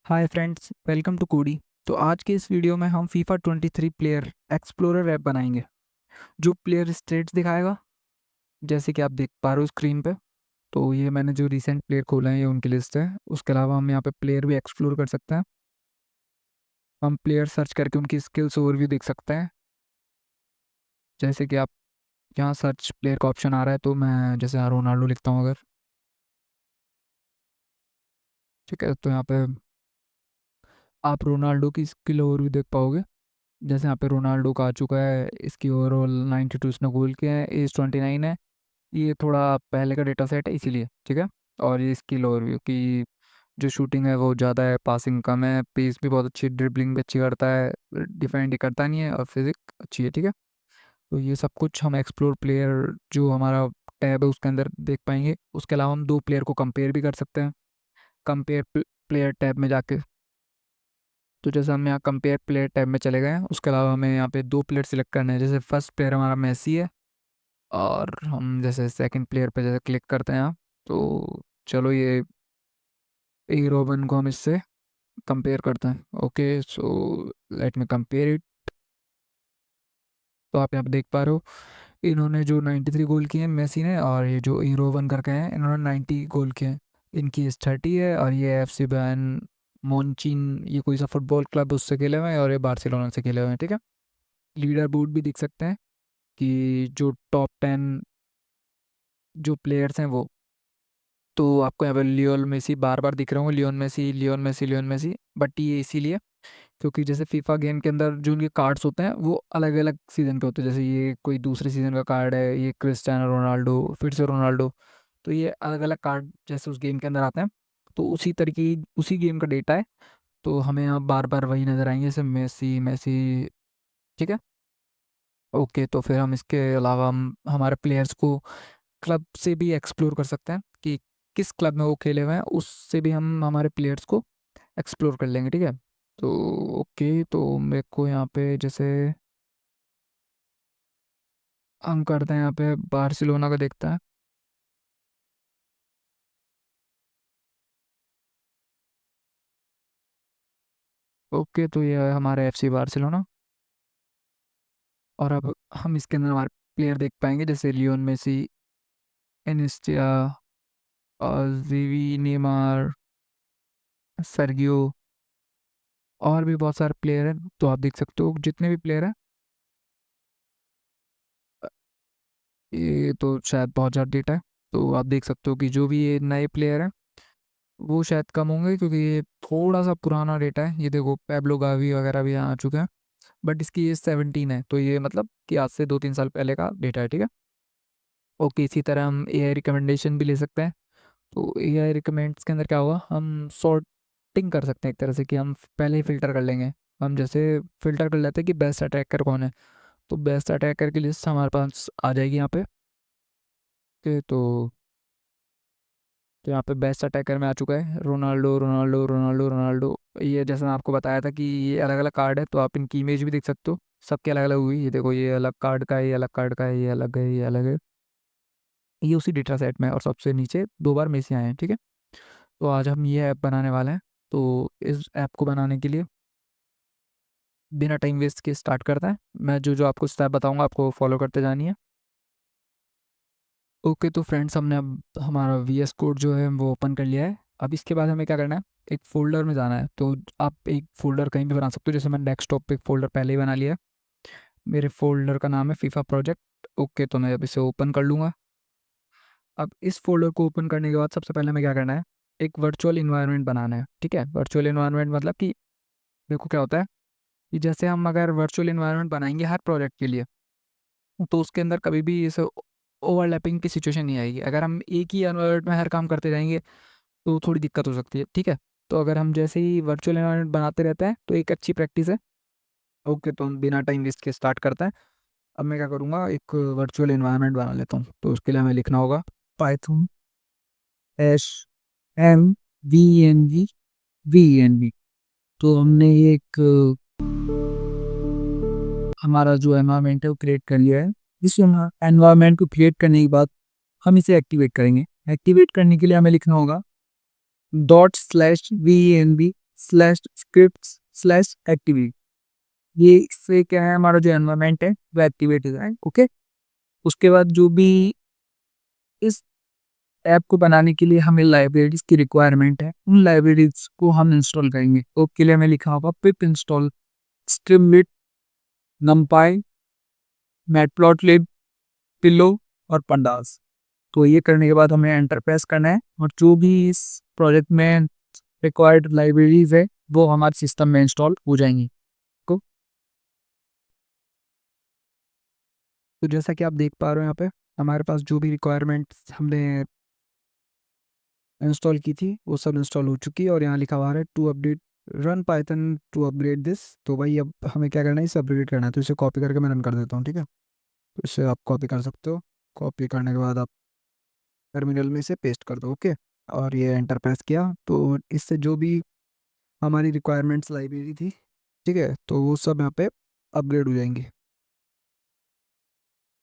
Hi friends, welcome to कोडी। तो आज के इस वीडियो में हम फीफा 23 प्लेयर एक्सप्लोरर ऐप बनाएंगे जो प्लेयर स्टेट्स दिखाएगा, जैसे कि आप देख पा रहे हो स्क्रीन पे। तो ये मैंने जो रिसेंट प्लेयर खोला है ये उनकी लिस्ट है। उसके अलावा हम यहाँ पे प्लेयर भी एक्सप्लोर कर सकते हैं। हम प्लेयर सर्च करके उनकी स्किल्स ओवरव्यू देख सकते हैं। जैसे कि आप यहाँ सर्च प्लेयर का ऑप्शन आ रहा है, तो मैं जैसे यहाँ रोनाल्डो लिखता हूँ अगर, ठीक है, तो यहाँ पे आप रोनाल्डो की स्किल ओवरव्यू देख पाओगे। जैसे यहाँ पे रोनाल्डो का आ चुका है, इसकी ओवरऑल 92 इसने गोल किया है, एज 29 है। ये थोड़ा पहले का डेटा सेट है इसीलिए, ठीक है। और ये स्किल ओवरव्यू की जो शूटिंग है वो ज़्यादा है, पासिंग कम है, पेस भी बहुत अच्छी, ड्रिबलिंग भी अच्छी करता है, डिफेंड ही करता नहीं है, और फिजिक अच्छी है, ठीक है। तो ये सब कुछ हम एक्सप्लोर प्लेयर जो हमारा टैब है उसके अंदर देख पाएंगे। उसके अलावा हम दो प्लेयर को कंपेयर भी कर सकते हैं कंपेयर प्लेयर टैब में जाके। तो जैसे हम यहाँ कंपेयर प्लेयर टैब में चले गए हैं, उसके अलावा हमें यहाँ पे दो प्लेयर सिलेक्ट करने हैं। जैसे फर्स्ट प्लेयर हमारा मेसी है, और हम जैसे सेकंड प्लेयर पे जैसे क्लिक करते हैं यहाँ, तो चलो ये ए रोबन को हम इससे कंपेयर करते हैं। Okay, so let me compare it. तो आप यहाँ पे देख पा रहे हो, इन्होंने जो 93 गोल किए हैं मेसी ने, और ये जो ए रोबन करके हैं इन्होंने 90 गोल किए हैं। इनकी एज 30 है, और ये एफ सी बैन मोनचिन, ये कोई सा फुटबॉल क्लब उससे खेले हुए हैं, और ये बार्सिलोना से खेले हुए हैं, ठीक है। लीडर बोर्ड भी देख सकते हैं कि जो टॉप 10 जो प्लेयर्स हैं वो, तो आपको यहाँ पे लियोल मेसी बार बार दिख रहे होंगे, Lionel Messi, Lionel Messi, Lionel Messi. But ये इसीलिए क्योंकि जैसे फीफा गेम के अंदर जो उनके कार्ड्स होते हैं वो अलग अलग सीजन के होते हैं। जैसे ये कोई दूसरे सीजन का कार्ड है, ये क्रिस्टियानो रोनाल्डो, फिर से रोनाल्डो। तो ये अलग अलग कार्ड जैसे उस गेम के अंदर आते हैं, तो उसी तरीके उसी गेम का डेटा है। तो हमें यहाँ बार बार वही नज़र आएंगे, जैसे मेसी मेसी, ठीक है। ओके, तो फिर हम इसके अलावा हम हमारे प्लेयर्स को क्लब से भी एक्सप्लोर कर सकते हैं कि किस क्लब में वो खेले हुए हैं, उससे भी हम हमारे प्लेयर्स को एक्सप्लोर कर लेंगे, ठीक है। तो ओके, तो मेरे को यहाँ पे जैसे हम करते हैं, यहाँ पे बार्सिलोना का देखते हैं। ओके, तो ये है हमारा एफसी बार्सिलोना। और अब हम इसके अंदर हमारे प्लेयर देख पाएंगे, जैसे लियोन मेसी, इनिस्टिया, और जीवी, नेमार, सर्गियो, और भी बहुत सारे प्लेयर हैं। तो आप देख सकते हो जितने भी प्लेयर हैं, ये तो शायद बहुत ज़्यादा डेटा है। तो आप देख सकते हो कि जो भी ये नए प्लेयर हैं वो शायद कम होंगे, क्योंकि ये थोड़ा सा पुराना डेटा है। ये देखो पैब्लो गावी वगैरह भी यहाँ आ चुके हैं, बट इसकी एज 17 है, तो ये मतलब कि आज से 2-3 साल पहले का डेटा है, ठीक है। ओके, इसी तरह हम ए आई रिकमेंडेशन भी ले सकते हैं। तो ए आई रिकमेंड्स के अंदर क्या होगा, हम सॉर्टिंग कर सकते हैं एक तरह से, कि हम पहले ही फिल्टर कर लेंगे। हम जैसे फिल्टर कर लेते हैं कि बेस्ट अटैकर कौन है, तो बेस्ट अटैकर की लिस्ट हमारे पास आ जाएगी यहाँ पे। ओके, तो यहाँ पे बेस्ट अटैकर में आ चुका है रोनाल्डो, रोनाल्डो, रोनाल्डो, रोनाल्डो। ये जैसे मैं आपको बताया था कि ये अलग अलग कार्ड है, तो आप इनकी इमेज भी देख सकते हो, सबके अलग अलग हुई। ये देखो, ये अलग कार्ड का है, ये अलग कार्ड का है, ये अलग है, ये अलग है। ये उसी डेटा सेट में है, और सबसे नीचे दो बार मेसी आए हैं, ठीक है। तो आज हम ये ऐप बनाने वाले हैं। तो इस ऐप को बनाने के लिए बिना टाइम वेस्ट के स्टार्ट करता है। मैं जो जो आपको स्टेप बताऊंगा आपको फॉलो करते जानी है। ओके, तो फ्रेंड्स, हमने अब हमारा वी एस कोड जो है वो ओपन कर लिया है। अब इसके बाद हमें क्या करना है, एक फ़ोल्डर में जाना है। तो आप एक फ़ोल्डर कहीं भी बना सकते हो, जैसे मैंने डेस्कटॉप पे एक फ़ोल्डर पहले ही बना लिया है। मेरे फ़ोल्डर का नाम है फीफा प्रोजेक्ट। ओके, तो मैं अब इसे ओपन कर लूँगा। अब इस फ़ोल्डर को ओपन करने के बाद सबसे पहले हमें क्या करना है, एक वर्चुअल इन्वायरमेंट बनाना है, ठीक है। वर्चुअल इन्वायरमेंट मतलब कि देखो क्या होता है कि जैसे हम अगर वर्चुअल इन्वायरमेंट बनाएंगे हर प्रोजेक्ट के लिए, तो उसके अंदर कभी भी इसे ओवरलैपिंग की सिचुएशन नहीं आएगी। अगर हम एक ही एनवायरनमेंट में हर काम करते जाएंगे तो थोड़ी दिक्कत हो सकती है, ठीक है। तो अगर हम जैसे ही वर्चुअल एनवायरनमेंट बनाते रहते हैं तो एक अच्छी प्रैक्टिस है। ओके, तो हम बिना टाइम वेस्ट के स्टार्ट करते हैं। अब मैं क्या करूँगा, एक वर्चुअल एनवायरनमेंट बना लेता हूँ। तो उसके लिए हमें लिखना होगा Python S M V N G V N V. तो हमने ये एक हमारा जो एनवायरनमेंट है वो क्रिएट कर लिया है। इस एनवायरनमेंट को क्रिएट करने के बाद हम इसे एक्टिवेट करेंगे। एक्टिवेट करने के लिए हमें लिखना होगा dot slash V N B slash script slash activity. ये इससे क्या है, हमारा जो एनवायरमेंट है वो एक्टिवेट हो जाए। ओके, उसके बाद जो भी इस ऐप को बनाने के लिए हमें लाइब्रेरीज की रिक्वायरमेंट है, उन लाइब्रेरीज को हम इंस्टॉल करेंगे। तो उसके लिए हमें लिखा होगा pip install streamlit, numpy, matplotlib, pillow और पंडास। तो ये करने के बाद हमें एंटर प्रेस करना है, और जो भी इस प्रोजेक्ट में रिक्वायर्ड लाइब्रेरीज है वो हमारे सिस्टम में इंस्टॉल हो जाएंगी। को तो जैसा कि आप देख पा रहे हो यहाँ पे हमारे पास जो भी रिक्वायरमेंट्स हमने इंस्टॉल की थी वो सब इंस्टॉल हो चुकी है, और यहाँ लिखा हुआ है to update run Python to upgrade this. तो भाई अब हमें क्या करना है, इसे अपग्रेड करना है। तो इसे कॉपी करके मैं रन कर देता हूँ, ठीक है। तो इसे आप कॉपी कर सकते हो। कॉपी करने के बाद आप टर्मिनल में इसे पेस्ट कर दो। ओके, और ये एंटर प्रेस किया तो इससे जो भी हमारी रिक्वायरमेंट्स लाइब्रेरी थी, ठीक है, तो वो सब यहाँ पे अपग्रेड हो जाएंगी।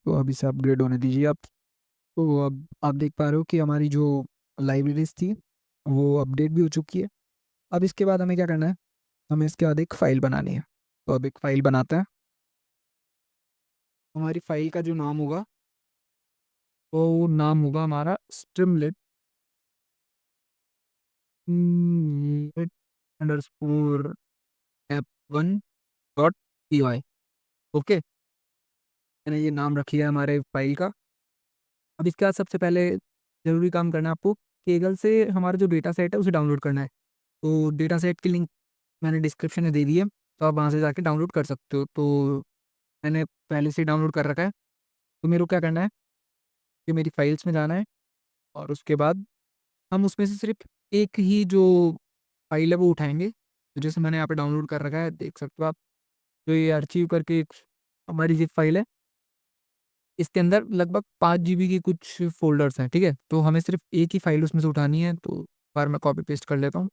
तो अब इसे अपग्रेड होने दीजिए आप। तो अब आप देख पा रहे हो कि हमारी जो लाइब्रेरीज थी वो अपडेट भी हो चुकी है। अब इसके बाद हमें क्या करना है, हमें इसके बाद एक फ़ाइल बनानी है। तो अब एक फ़ाइल बनाते हैं। हमारी फ़ाइल का जो नाम होगा वो नाम होगा हमारा Streamlit underscore app 1.py। Okay, मैंने ये नाम रखी है हमारे फाइल का। अब इसके बाद सबसे पहले ज़रूरी काम करना है आपको, केगल से हमारा जो डेटा सेट है उसे डाउनलोड करना है। तो डेटा सेट की लिंक मैंने डिस्क्रिप्शन में दे दी है, तो आप वहाँ से जाके डाउनलोड कर सकते हो। तो मैंने पहले से डाउनलोड कर रखा है। तो मेरे को क्या करना है कि मेरी फाइल्स में जाना है, और उसके बाद हम उसमें से सिर्फ एक ही जो फाइल है वो उठाएंगे। तो जैसे मैंने यहाँ पे डाउनलोड कर रखा है, देख सकते हो आप। तो ये अरचीव करके एक हमारी जिप फाइल है। इसके अंदर लगभग 5 GB की कुछ फोल्डर्स हैं, ठीक है। तो हमें सिर्फ एक ही फाइल उसमें से उठानी है। तो बार मैं कॉपी पेस्ट कर लेता हूँ।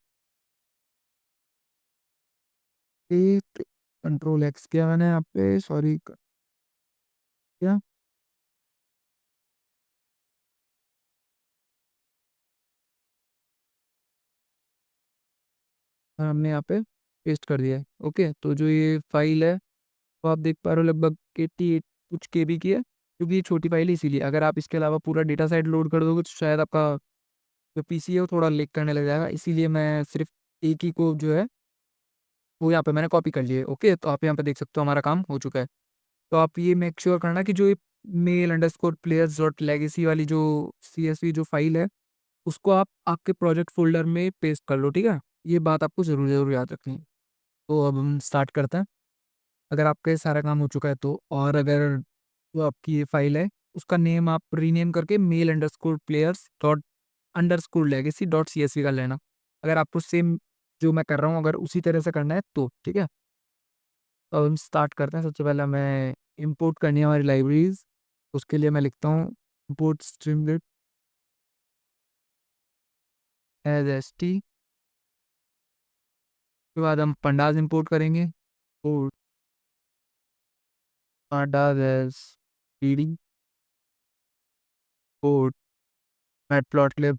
कंट्रोल एक्स किया मैंने यहाँ पे, सॉरी क्या, हमने यहाँ पे पेस्ट कर दिया है। ओके, तो जो ये फाइल है वो आप देख पा रहे हो लगभग 88 कुछ KB की है, क्योंकि ये छोटी फाइल है इसीलिए। अगर आप इसके अलावा पूरा डेटा सेट लोड कर दोगे तो शायद आपका जो पीसी है वो थोड़ा लेग करने लग जाएगा। इसीलिए मैं सिर्फ एक ही को जो है वो यहाँ पे मैंने कॉपी कर लिया है। ओके, तो आप यहाँ पे देख सकते हो हमारा काम हो चुका है। तो आप ये मेक श्योर करना कि जो ये male underscore players dot legacy वाली जो CSV जो फाइल है उसको आप आपके प्रोजेक्ट फोल्डर में पेस्ट कर लो, ठीक है। ये बात आपको ज़रूर ज़रूर याद रखनी है। तो अब हम स्टार्ट करते हैं। अगर आपका ये सारा काम हो चुका है तो, और अगर जो आपकी ये फाइल है उसका नेम आप रीनेम करके male underscore players dot underscore legacy dot CSV कर लेना। अगर आपको सेम जो मैं कर रहा हूँ अगर उसी तरह से करना है तो, ठीक है। तो हम स्टार्ट करते हैं। सबसे पहले हमें इंपोर्ट करनी है हमारी लाइब्रेरीज। उसके लिए मैं लिखता हूँ इंपोर्ट स्ट्रीमलिट एज st। उसके बाद हम पंडाज इंपोर्ट करेंगे। Port pandas as pd। Port matplotlib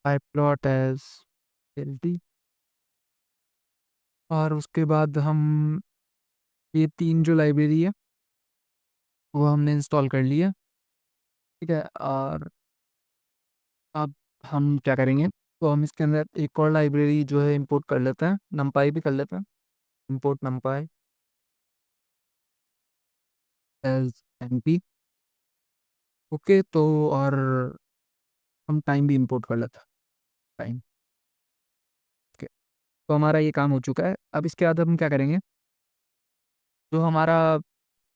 pyplot as lt। और उसके बाद हम ये तीन जो लाइब्रेरी है वो हमने इंस्टॉल कर लिया, ठीक है। और अब हम क्या करेंगे, तो हम इसके अंदर एक और लाइब्रेरी जो है इंपोर्ट कर लेते हैं, नमपाई भी कर लेते हैं। Import NumPy as np। Okay, तो और हम टाइम भी इंपोर्ट कर लेते हैं, टाइम। ओके, तो हमारा ये काम हो चुका है। अब इसके बाद हम क्या करेंगे, जो हमारा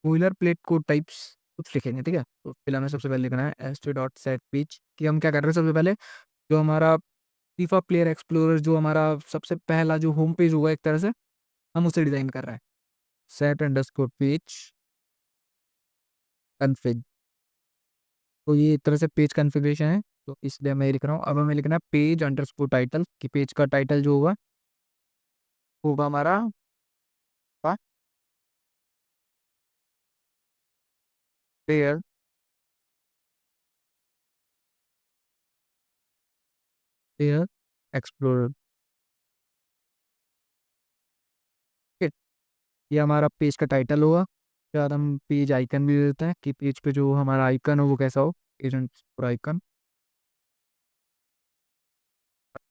बॉयलर प्लेट कोड टाइप्स कुछ लिखेंगे, ठीक है। तो फिर हमें सबसे पहले लिखना है st.setPage कि हम क्या कर रहे हैं। सबसे पहले जो हमारा फीफा प्लेयर एक्सप्लोरर जो हमारा सबसे पहला जो होम पेज होगा एक तरह से, हम उसे डिज़ाइन कर रहे हैं। Set underscore page config. तो ये एक तरह से पेज कन्फिग्रेशन है, तो इसलिए मैं ये लिख रहा हूँ। अब हमें लिखना है पेज अंडरस्कोर टाइटल कि पेज का टाइटल जो होगा होगा हमारा प्लेयर प्लेयर एक्सप्लोरर। ठीक है, ये हमारा पेज का टाइटल होगा। उसके बाद हम पेज आइकन भी दे देते हैं कि पेज पे जो हमारा आइकन हो वो कैसा हो, एजेंट पर आइकन।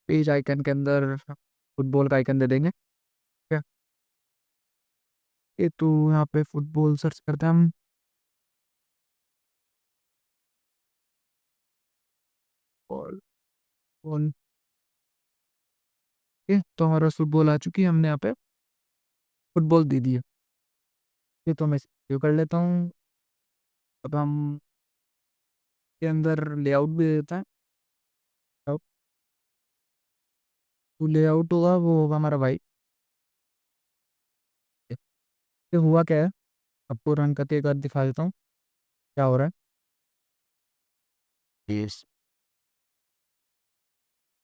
पेज आइकन के अंदर फुटबॉल का आइकन दे देंगे। ठीक है, ये तो यहाँ पे फुटबॉल सर्च करते हैं हम। और कौन, ये तो हमारा फुटबॉल आ चुकी है, हमने यहाँ पे फुटबॉल दे दी है। ये तो मैं सेव कर लेता हूँ। अब हम के अंदर लेआउट भी दे देते हैं। अब तो लेआउट होगा वो होगा हमारा भाई। ये हुआ क्या है, आपको रन करके एक बार दिखा देता हूँ क्या हो रहा है। यस,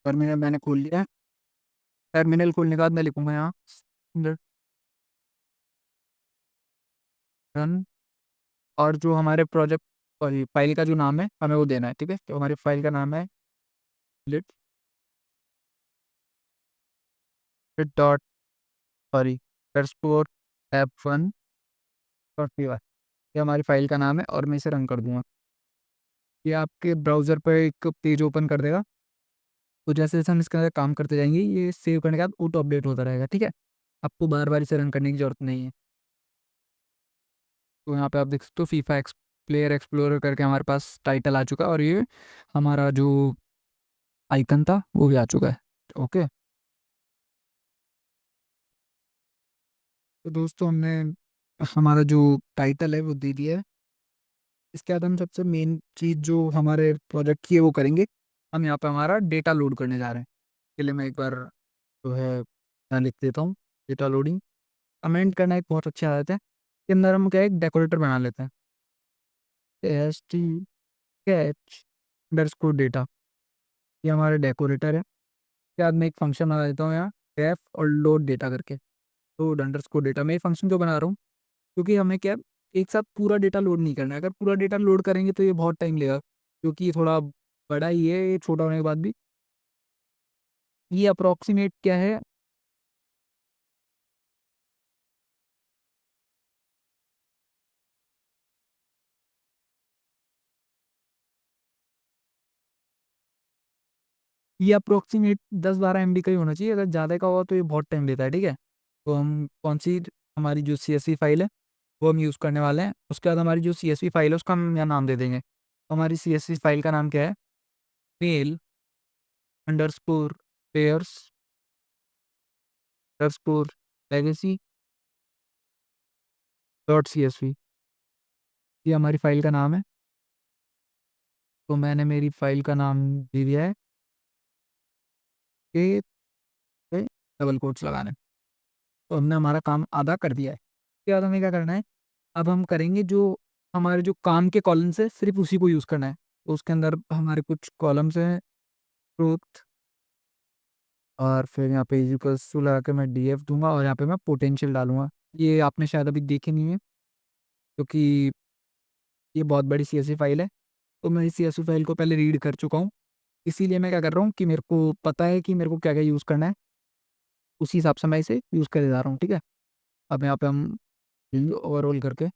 टर्मिनल मैंने खोल लिया है। टर्मिनल खोलने के बाद मैं लिखूंगा यहाँ रन, और जो हमारे प्रोजेक्ट और फाइल का जो नाम है हमें वो देना है। ठीक है, तो हमारी फाइल का नाम है lit dot, sorry, score F1 dot P Y. ये हमारी फाइल का नाम है और मैं इसे रन कर दूंगा। ये आपके ब्राउज़र पर एक पेज ओपन कर देगा। तो जैसे जैसे हम इसके अंदर काम करते जाएंगे ये सेव करने के बाद ऑटो अपडेट होता रहेगा। ठीक है, आपको बार बार इसे रन करने की जरूरत नहीं है। तो यहाँ पे आप देख सकते हो फीफा एक्स प्लेयर एक्सप्लोरर करके हमारे पास टाइटल आ चुका है, और ये हमारा जो आइकन था वो भी आ चुका है। ओके, तो दोस्तों हमने हमारा जो टाइटल है वो दे दिया है। इसके बाद हम सबसे मेन चीज़ जो हमारे प्रोजेक्ट की है वो करेंगे। हम यहाँ पे हमारा डेटा लोड करने जा रहे हैं। के लिए मैं एक बार जो है यहाँ लिख देता हूँ, डेटा लोडिंग। कमेंट करना एक बहुत अच्छी आदत है। इसके अंदर हम क्या एक डेकोरेटर बना लेते हैं, S T catch underscore data. ये हमारे डेकोरेटर है। इसके बाद मैं एक फंक्शन बना देता हूँ यहाँ, डेफ और लोड डेटा करके। तो अंडरस्कोर डेटा मैं ये फंक्शन क्यों बना रहा हूँ, क्योंकि हमें क्या एक साथ पूरा डेटा लोड नहीं करना है। अगर पूरा डेटा लोड करेंगे तो ये बहुत टाइम लेगा, क्योंकि ये थोड़ा बड़ा ही है, ये छोटा होने के बाद भी। ये अप्रोक्सीमेट क्या है, ये अप्रोक्सीमेट 10-12 MB का ही होना चाहिए। अगर ज़्यादा का हुआ तो ये बहुत टाइम लेता है। ठीक है, तो हम कौन सी हमारी जो CSV फाइल है वो हम यूज़ करने वाले हैं। उसके बाद हमारी जो CSV फाइल है उसका हम यहाँ नाम दे देंगे। तो हमारी CSV फाइल का नाम क्या है, male underscore pairs underscore legacy .CSV। ये हमारी फाइल का नाम है। तो मैंने मेरी फाइल का नाम दे दिया है कि डबल कोट्स लगाने। तो हमने हमारा काम आधा कर दिया है। उसके बाद हमें क्या करना है, अब हम करेंगे जो हमारे जो काम के कॉलम्स है सिर्फ उसी को यूज़ करना है। तो उसके अंदर हमारे कुछ कॉलम्स हैं, ट्रूथ, और फिर यहाँ पे इक्वल्स टू लगा के मैं DF दूंगा, और यहाँ पे मैं पोटेंशियल डालूंगा। ये आपने शायद अभी देखे नहीं है, क्योंकि ये बहुत बड़ी CSV फाइल है। तो मैं इस CSV फाइल को पहले रीड कर चुका हूँ, इसीलिए मैं क्या कर रहा हूँ कि मेरे को पता है कि मेरे को क्या क्या यूज़ करना है। उसी हिसाब से मैं इसे यूज़ करे जा रहा हूँ। ठीक है, अब यहाँ पे हम ओवरऑल करके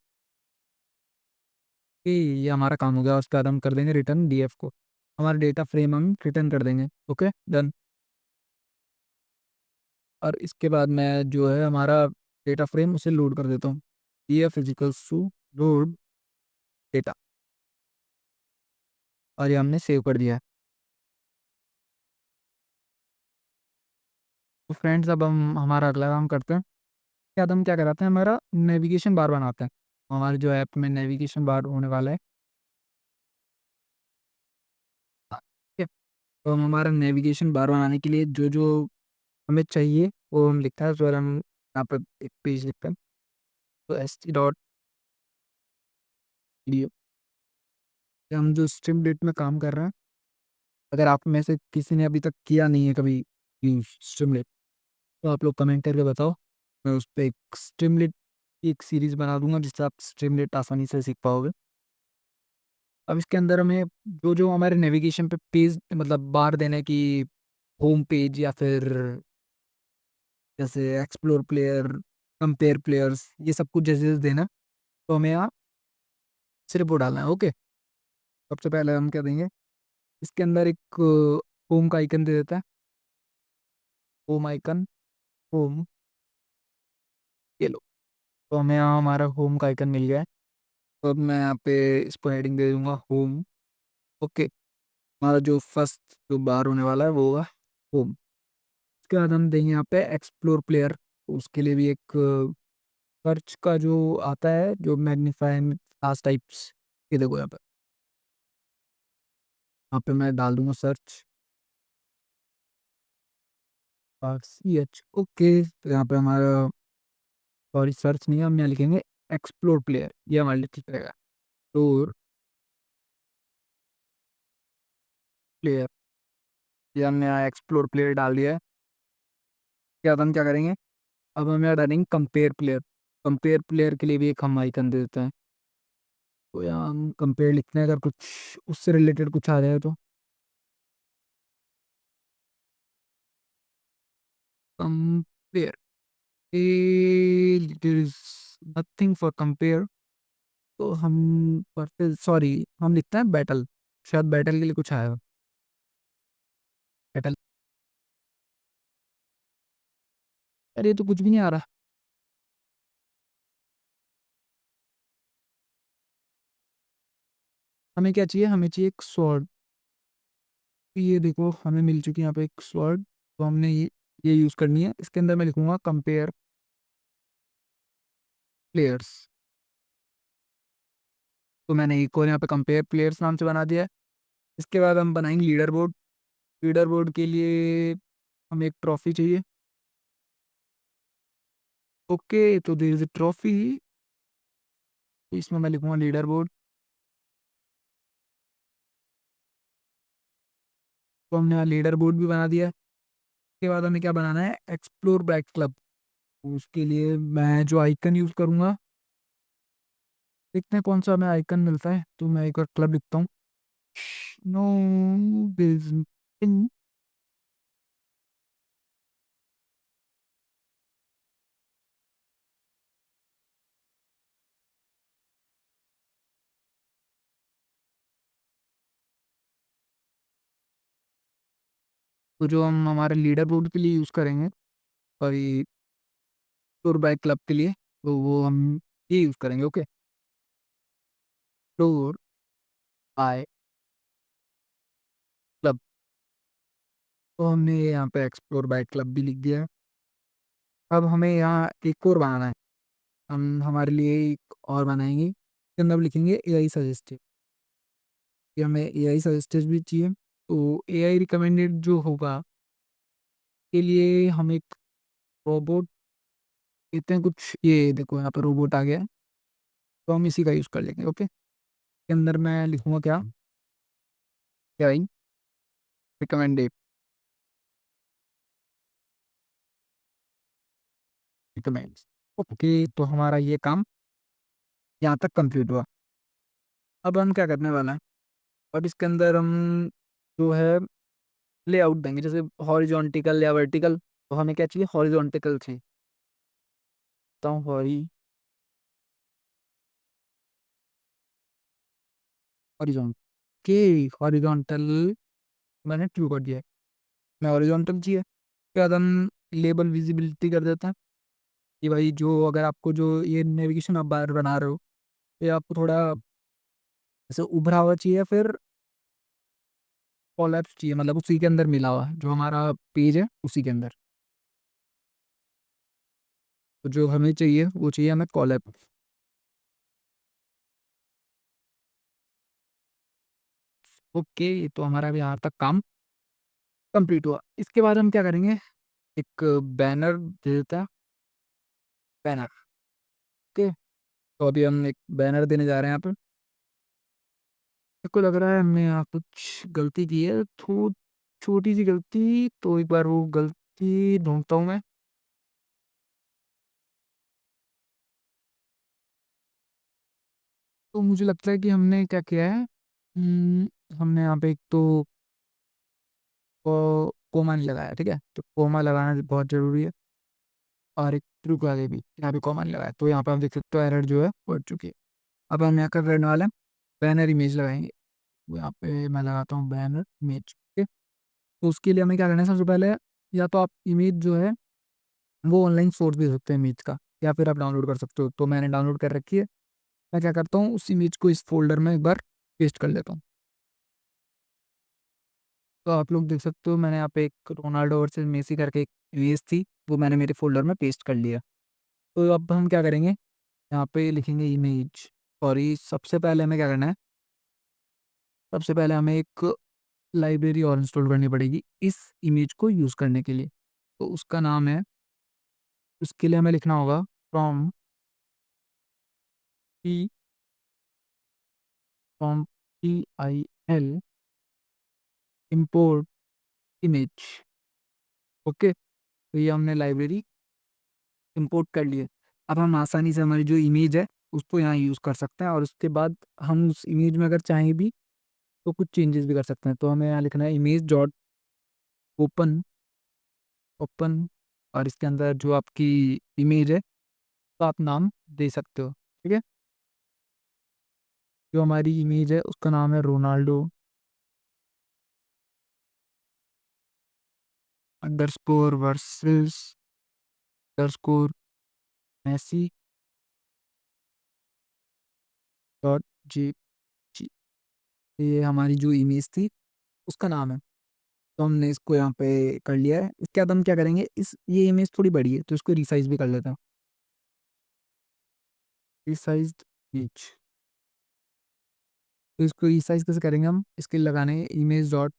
कि ये हमारा काम हो गया। उसके बाद हम कर देंगे रिटर्न DF को, हमारा डेटा फ्रेम हम रिटर्न कर देंगे। Okay, done. और इसके बाद मैं जो है हमारा डेटा फ्रेम उसे लोड कर देता हूँ, DF physicals to load data, और ये हमने सेव कर दिया है। तो फ्रेंड्स अब हम हमारा अगला काम करते हैं। क्या हम क्या कराते हैं, हमारा नेविगेशन बार बनाते हैं। हमारे जो ऐप में नेविगेशन बार होने वाला है। ठीक है, तो हम हमारा नेविगेशन बार बनाने के लिए जो जो हमें चाहिए वो हम लिखते हैं। तो हम यहाँ पर एक पेज लिखते हैं, तो st.dio। हम जो स्ट्रीम डेट में काम कर रहे हैं, अगर आप में से किसी ने अभी तक किया नहीं है कभी स्ट्रीम डेट, तो आप लोग कमेंट करके बताओ। मैं उस पर एक स्ट्रीम डेट की एक सीरीज़ बना दूंगा जिससे आप स्ट्रीम डेट आसानी से सीख पाओगे। अब इसके अंदर हमें जो जो हमारे नेविगेशन पे पेज मतलब बार देने की होम पेज या फिर जैसे एक्सप्लोर प्लेयर, कंपेयर प्लेयर्स, ये सब कुछ जैसे जैसे देना, तो हमें यहाँ सिर्फ वो डालना है। ओके, सबसे पहले हम क्या देंगे, इसके अंदर एक होम का आइकन दे देता है। होम आइकन, होम, ये लो। तो हमें यहाँ हमारा होम का आइकन मिल गया है। तो अब मैं यहाँ पे इसको हेडिंग दे दूंगा होम। ओके, हमारा जो फर्स्ट जो बार होने वाला है वो होगा होम। उसके बाद हम देंगे यहाँ पे एक्सप्लोर प्लेयर। उसके लिए भी एक सर्च का जो आता है, जो मैग्नीफाई क्लास टाइप्स, ये देखो यहाँ पे मैं डाल दूंगा सर्च RCH। ओके, तो यहाँ पे हमारा, सॉरी सर्च नहीं है, हम यहाँ लिखेंगे एक्सप्लोर प्लेयर, ये हमारे लिए ठीक रहेगा। एक्सप्लोर प्लेयर, ये हमने यहाँ एक्सप्लोर प्लेयर डाल दिया है। क्या हम क्या करेंगे, अब हम यहाँ डालेंगे कंपेयर प्लेयर। कंपेयर प्लेयर के लिए भी एक हम आइकन दे देते हैं। तो यहाँ हम कंपेयर लिखते हैं, अगर कुछ उससे रिलेटेड कुछ आ जाए तो। Compare, there is nothing for compare. तो हम पढ़ते, सॉरी, हम लिखते हैं बैटल। शायद बैटल के लिए कुछ आया हो। बैटल, अरे ये तो कुछ भी नहीं आ रहा। हमें क्या चाहिए, हमें चाहिए एक स्वॉर्ड। ये देखो हमें मिल चुकी है यहाँ पे एक स्वॉर्ड। तो हमने ये यूज़ करनी है। इसके अंदर मैं लिखूंगा कंपेयर प्लेयर्स। तो मैंने एक और यहाँ पे कंपेयर प्लेयर्स नाम से बना दिया है। इसके बाद हम बनाएंगे लीडर बोर्ड। लीडर बोर्ड के लिए हमें एक ट्रॉफी चाहिए। ओके, तो देयर इज अ ट्रॉफी, इसमें मैं लिखूंगा लीडर बोर्ड। तो हमने यहाँ लीडर बोर्ड भी बना दिया है। उसके बाद हमें क्या बनाना है, एक्सप्लोर बैक क्लब। उसके लिए मैं जो आइकन यूज़ करूँगा, देखते हैं कौन सा हमें आइकन मिलता है। तो मैं एक बार क्लब लिखता हूँ। नो बिजनेस, तो जो हम हमारे लीडर बोर्ड के लिए यूज़ करेंगे, सॉरी, टूर बाइक क्लब के लिए, तो वो हम ये यूज़ करेंगे। Okay, tour by club. तो हमने ये यहाँ पे एक्सप्लोर बाइक क्लब भी लिख दिया है। अब हमें यहाँ एक और बनाना है। हम हमारे लिए एक और बनाएंगे, इसके अंदर लिखेंगे AI सजेस्टेड। कि हमें AI सजेस्टेड भी चाहिए। तो AI रिकमेंडेड जो होगा के लिए हम एक रोबोट कहते हैं कुछ, ये देखो यहाँ पे रोबोट आ गया है। तो हम इसी का यूज़ कर लेंगे। ओके, के अंदर मैं लिखूंगा क्या, AI रिकमेंडेड, रिकमेंड्स। ओके, तो हमारा ये काम यहाँ तक कंप्लीट हुआ। अब हम क्या करने वाला है, अब इसके अंदर हम जो है लेआउट देंगे, जैसे हॉरिजॉन्टिकल या वर्टिकल। तो हमें क्या चाहिए, हॉरिजॉन्टिकल चाहिए। तो हॉरिजॉन्टल के, हॉरिजॉन्टल मैंने ट्रू कर दिया है। मैं हॉरिजॉन्टल चाहिए। उसके बाद हम लेबल विजिबिलिटी कर देते हैं कि भाई जो, अगर आपको जो ये नेविगेशन आप बार बना रहे हो, ये आपको थोड़ा ऐसे उभरा हुआ चाहिए, फिर कोलैप्स चाहिए, मतलब उसी के अंदर मिला हुआ जो हमारा पेज है उसी के अंदर। तो जो हमें चाहिए वो चाहिए हमें कोलैप्स। ओके, तो हमारा भी यहाँ तक काम कंप्लीट हुआ। इसके बाद हम क्या करेंगे, एक बैनर दे देता है, बैनर। ओके, तो अभी हम एक बैनर देने जा रहे हैं यहाँ पे। मेरे को लग रहा है हमने यहाँ कुछ गलती की है, थोड़ी छोटी सी गलती। तो एक बार वो गलती ढूंढता हूँ मैं। तो मुझे लगता है कि हमने क्या किया है, हमने यहाँ पे एक तो कोमा नहीं लगाया, ठीक है, तो कोमा लगाना बहुत ज़रूरी है। और एक ट्रू के आगे भी यहाँ पे कॉमा नहीं लगाया, तो यहाँ पे आप देख सकते हो एरर जो है बढ़ चुकी है। अब हम यहाँ कर करने वाले हैं, बैनर इमेज लगाएंगे। वो यहाँ पे मैं लगाता हूँ बैनर इमेज, ठीक है। तो उसके लिए हमें क्या करना है, सबसे पहले या तो आप इमेज जो है वो ऑनलाइन सोर्स भी सकते हैं इमेज का, या फिर आप डाउनलोड कर सकते हो। तो मैंने डाउनलोड कर रखी है। मैं क्या करता हूँ, उस इमेज को इस फोल्डर में एक बार पेस्ट कर लेता हूँ। तो आप लोग देख सकते हो मैंने यहाँ पे एक रोनाल्डो वर्सेस मेसी करके एक इमेज थी, वो मैंने मेरे फोल्डर में पेस्ट कर लिया। तो अब हम क्या करेंगे, यहाँ पे लिखेंगे इमेज। और ये सबसे पहले हमें क्या करना है, सबसे पहले हमें एक लाइब्रेरी और इंस्टॉल करनी पड़ेगी इस इमेज को यूज़ करने के लिए। तो उसका नाम है, उसके लिए हमें लिखना होगा from P from PIL import image. Okay, तो ये हमने लाइब्रेरी इंपोर्ट कर ली है। अब हम आसानी से हमारी जो इमेज है उसको यहाँ यूज़ कर सकते हैं, और उसके बाद हम उस इमेज में अगर चाहें भी तो कुछ चेंजेस भी कर सकते हैं। तो हमें यहाँ लिखना है इमेज डॉट ओपन, ओपन, और इसके अंदर जो आपकी इमेज है तो आप नाम दे सकते हो, ठीक है। जो हमारी इमेज है उसका नाम है Ronaldo underscore versus underscore Messi dot G. ये हमारी जो इमेज थी उसका नाम है। तो हमने इसको यहाँ पे कर लिया है। इसके बाद हम क्या करेंगे, इस ये इमेज थोड़ी बड़ी है तो इसको रिसाइज भी कर लेते हैं। रिसाइज्ड इमेज, तो इसको रिसाइज कैसे करेंगे हम, इसके लिए लगाने इमेज डॉट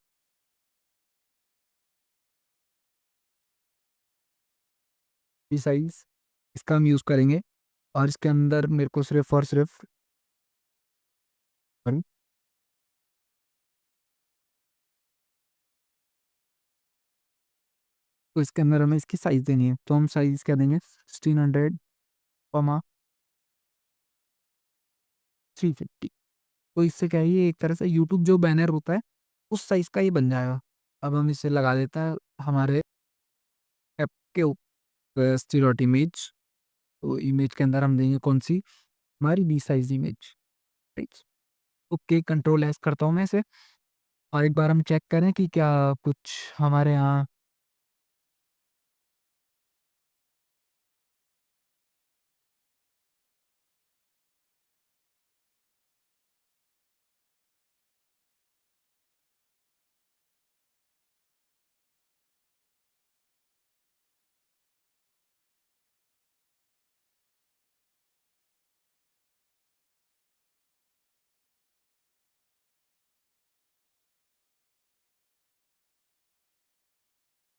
रिसाइज, इसका हम यूज़ करेंगे। और इसके अंदर मेरे को सिर्फ और सिर्फ तो इसके अंदर हमें इसकी साइज़ देनी है। तो हम साइज़ क्या देंगे, 1600 कॉमा 350। तो इससे क्या है, ये एक तरह से यूट्यूब जो बैनर होता है उस साइज़ का ये बन जाएगा। अब हम इसे लगा देते हैं हमारे ऐप के ऊपर स्टीरियो इमेज। तो इमेज के अंदर हम देंगे कौन सी, हमारी B size image, right. Okay, control S करता हूँ मैं इसे, और एक बार हम चेक करें कि क्या कुछ हमारे यहाँ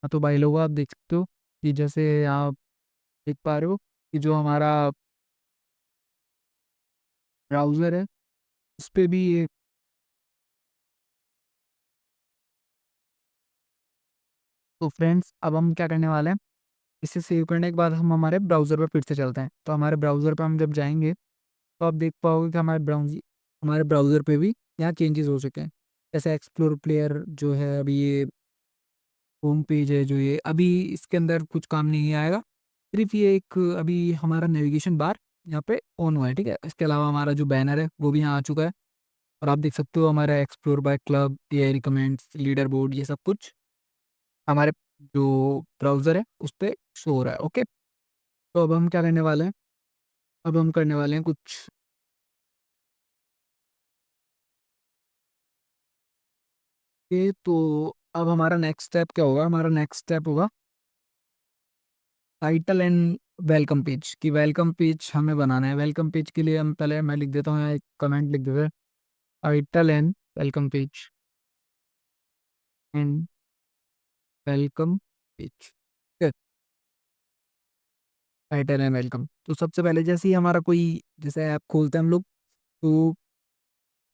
हाँ, तो भाई लोग आप देख सकते हो कि जैसे आप देख पा रहे हो कि जो हमारा ब्राउज़र है उस पे भी ये, तो फ्रेंड्स अब हम क्या करने वाले हैं, इसे सेव करने के बाद हम हमारे ब्राउज़र पे फिर से चलते हैं। तो हमारे ब्राउज़र पे हम जब जाएँगे तो आप देख पाओगे कि हमारे ब्राउज़र पे भी यहाँ चेंजेस हो चुके हैं। जैसे एक्सप्लोर प्लेयर जो है, अभी ये होम पेज है, जो ये अभी इसके अंदर कुछ काम नहीं आएगा। सिर्फ ये एक अभी हमारा नेविगेशन बार यहाँ पे ऑन हुआ है, ठीक है। इसके अलावा हमारा जो बैनर है वो भी यहाँ आ चुका है। और आप देख सकते हो हमारा explore by club, AI recommends, leaderboard, ये सब कुछ हमारे जो ब्राउज़र है उस पे शो हो रहा है। ओके, तो अब हम क्या करने वाले हैं, अब हम करने वाले हैं कुछ ये। तो अब हमारा नेक्स्ट स्टेप क्या होगा, हमारा नेक्स्ट स्टेप होगा टाइटल एंड वेलकम पेज की। वेलकम पेज हमें बनाना है। वेलकम पेज के लिए हम पहले, मैं लिख देता हूँ यहाँ एक कमेंट लिख देते हैं, title and welcome page, and welcome page, title and welcome. तो सबसे पहले जैसे ही हमारा कोई जैसे ऐप खोलते हैं हम लोग, तो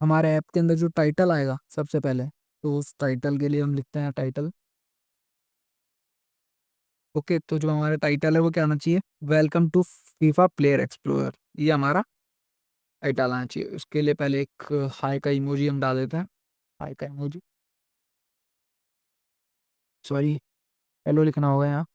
हमारे ऐप के अंदर जो टाइटल आएगा सबसे पहले, तो उस टाइटल के लिए हम लिखते हैं टाइटल। ओके, तो जो हमारा टाइटल है वो क्या आना चाहिए, welcome to FIFA player explorer, ये हमारा टाइटल आना चाहिए। उसके लिए पहले एक हाई का इमोजी हम डाल देते हैं, हाई का इमोजी। सॉरी, हेलो लिखना होगा यहाँ।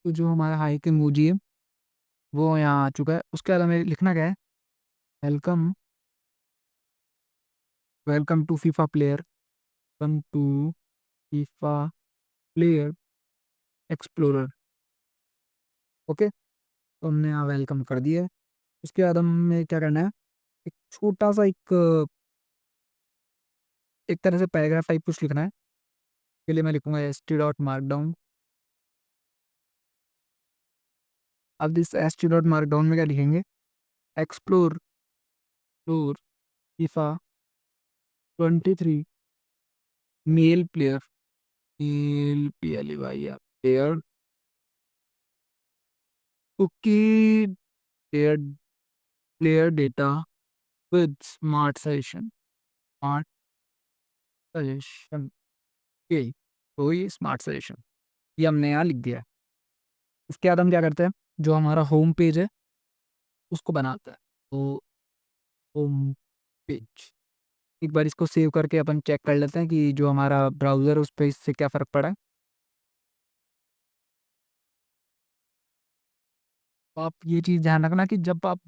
तो जो हमारा हाइक इमोजी है वो यहाँ आ चुका है। उसके बाद हमें लिखना क्या है? Welcome, welcome to FIFA player, welcome to FIFA player explorer. Okay, तो हमने यहाँ वेलकम कर दिया है। उसके बाद हमें क्या करना है? एक छोटा सा एक तरह से पैराग्राफ टाइप कुछ लिखना है। के लिए मैं लिखूंगा st.markdown। अब इस st.markdown में क्या लिखेंगे? Explore floor FIFA 23 male player, male PLEY player, okay, player, player data with smart suggestion, smart suggestion के, तो ये स्मार्ट सजेशन ये हमने यहाँ लिख दिया है। इसके बाद हम क्या करते हैं? जो हमारा होम पेज है उसको बनाते हैं। तो होम पेज, एक बार इसको सेव करके अपन चेक कर लेते हैं कि जो हमारा ब्राउज़र है उस पर इससे क्या फ़र्क पड़ा है। तो आप ये चीज़ ध्यान रखना कि जब आप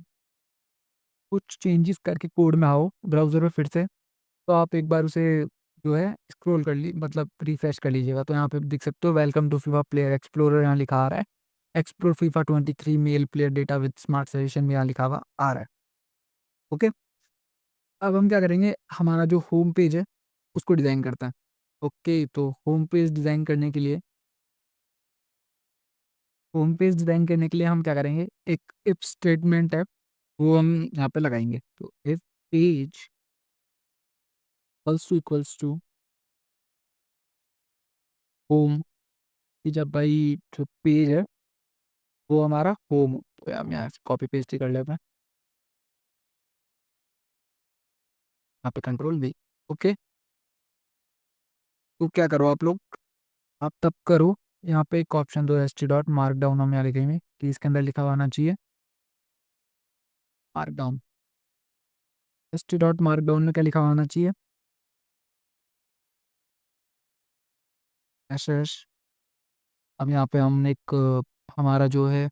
कुछ चेंजेस करके कोड में आओ ब्राउज़र में फिर से, तो आप एक बार उसे जो है स्क्रॉल कर ली मतलब रिफ्रेश कर लीजिएगा। तो यहाँ पे देख सकते हो welcome to FIFA player explorer यहाँ लिखा आ रहा है। Explore FIFA 23 male player data with smart suggestion में यहाँ लिखा हुआ आ रहा है। ओके, अब हम क्या करेंगे? हमारा जो होम पेज है उसको डिज़ाइन करते हैं। ओके, तो होम पेज डिज़ाइन करने के लिए हम क्या करेंगे? एक इफ स्टेटमेंट है वो हम यहाँ पे लगाएंगे। तो if page equals to home, कि जब भाई जो पेज है वो हमारा होम हो, तो हम यहाँ से कॉपी पेस्ट ही कर लेते हैं। यहाँ पे कंट्रोल V। ओके, तो क्या करो आप लोग? आप तब करो, यहाँ पे एक ऑप्शन दो st.markdown हम यहाँ लिखेंगे कि इसके अंदर लिखा हुआ आना चाहिए मार्कडाउन। st.markdown में क्या लिखा हुआ आना चाहिए? SS। अब यहाँ पे हम एक हमारा जो है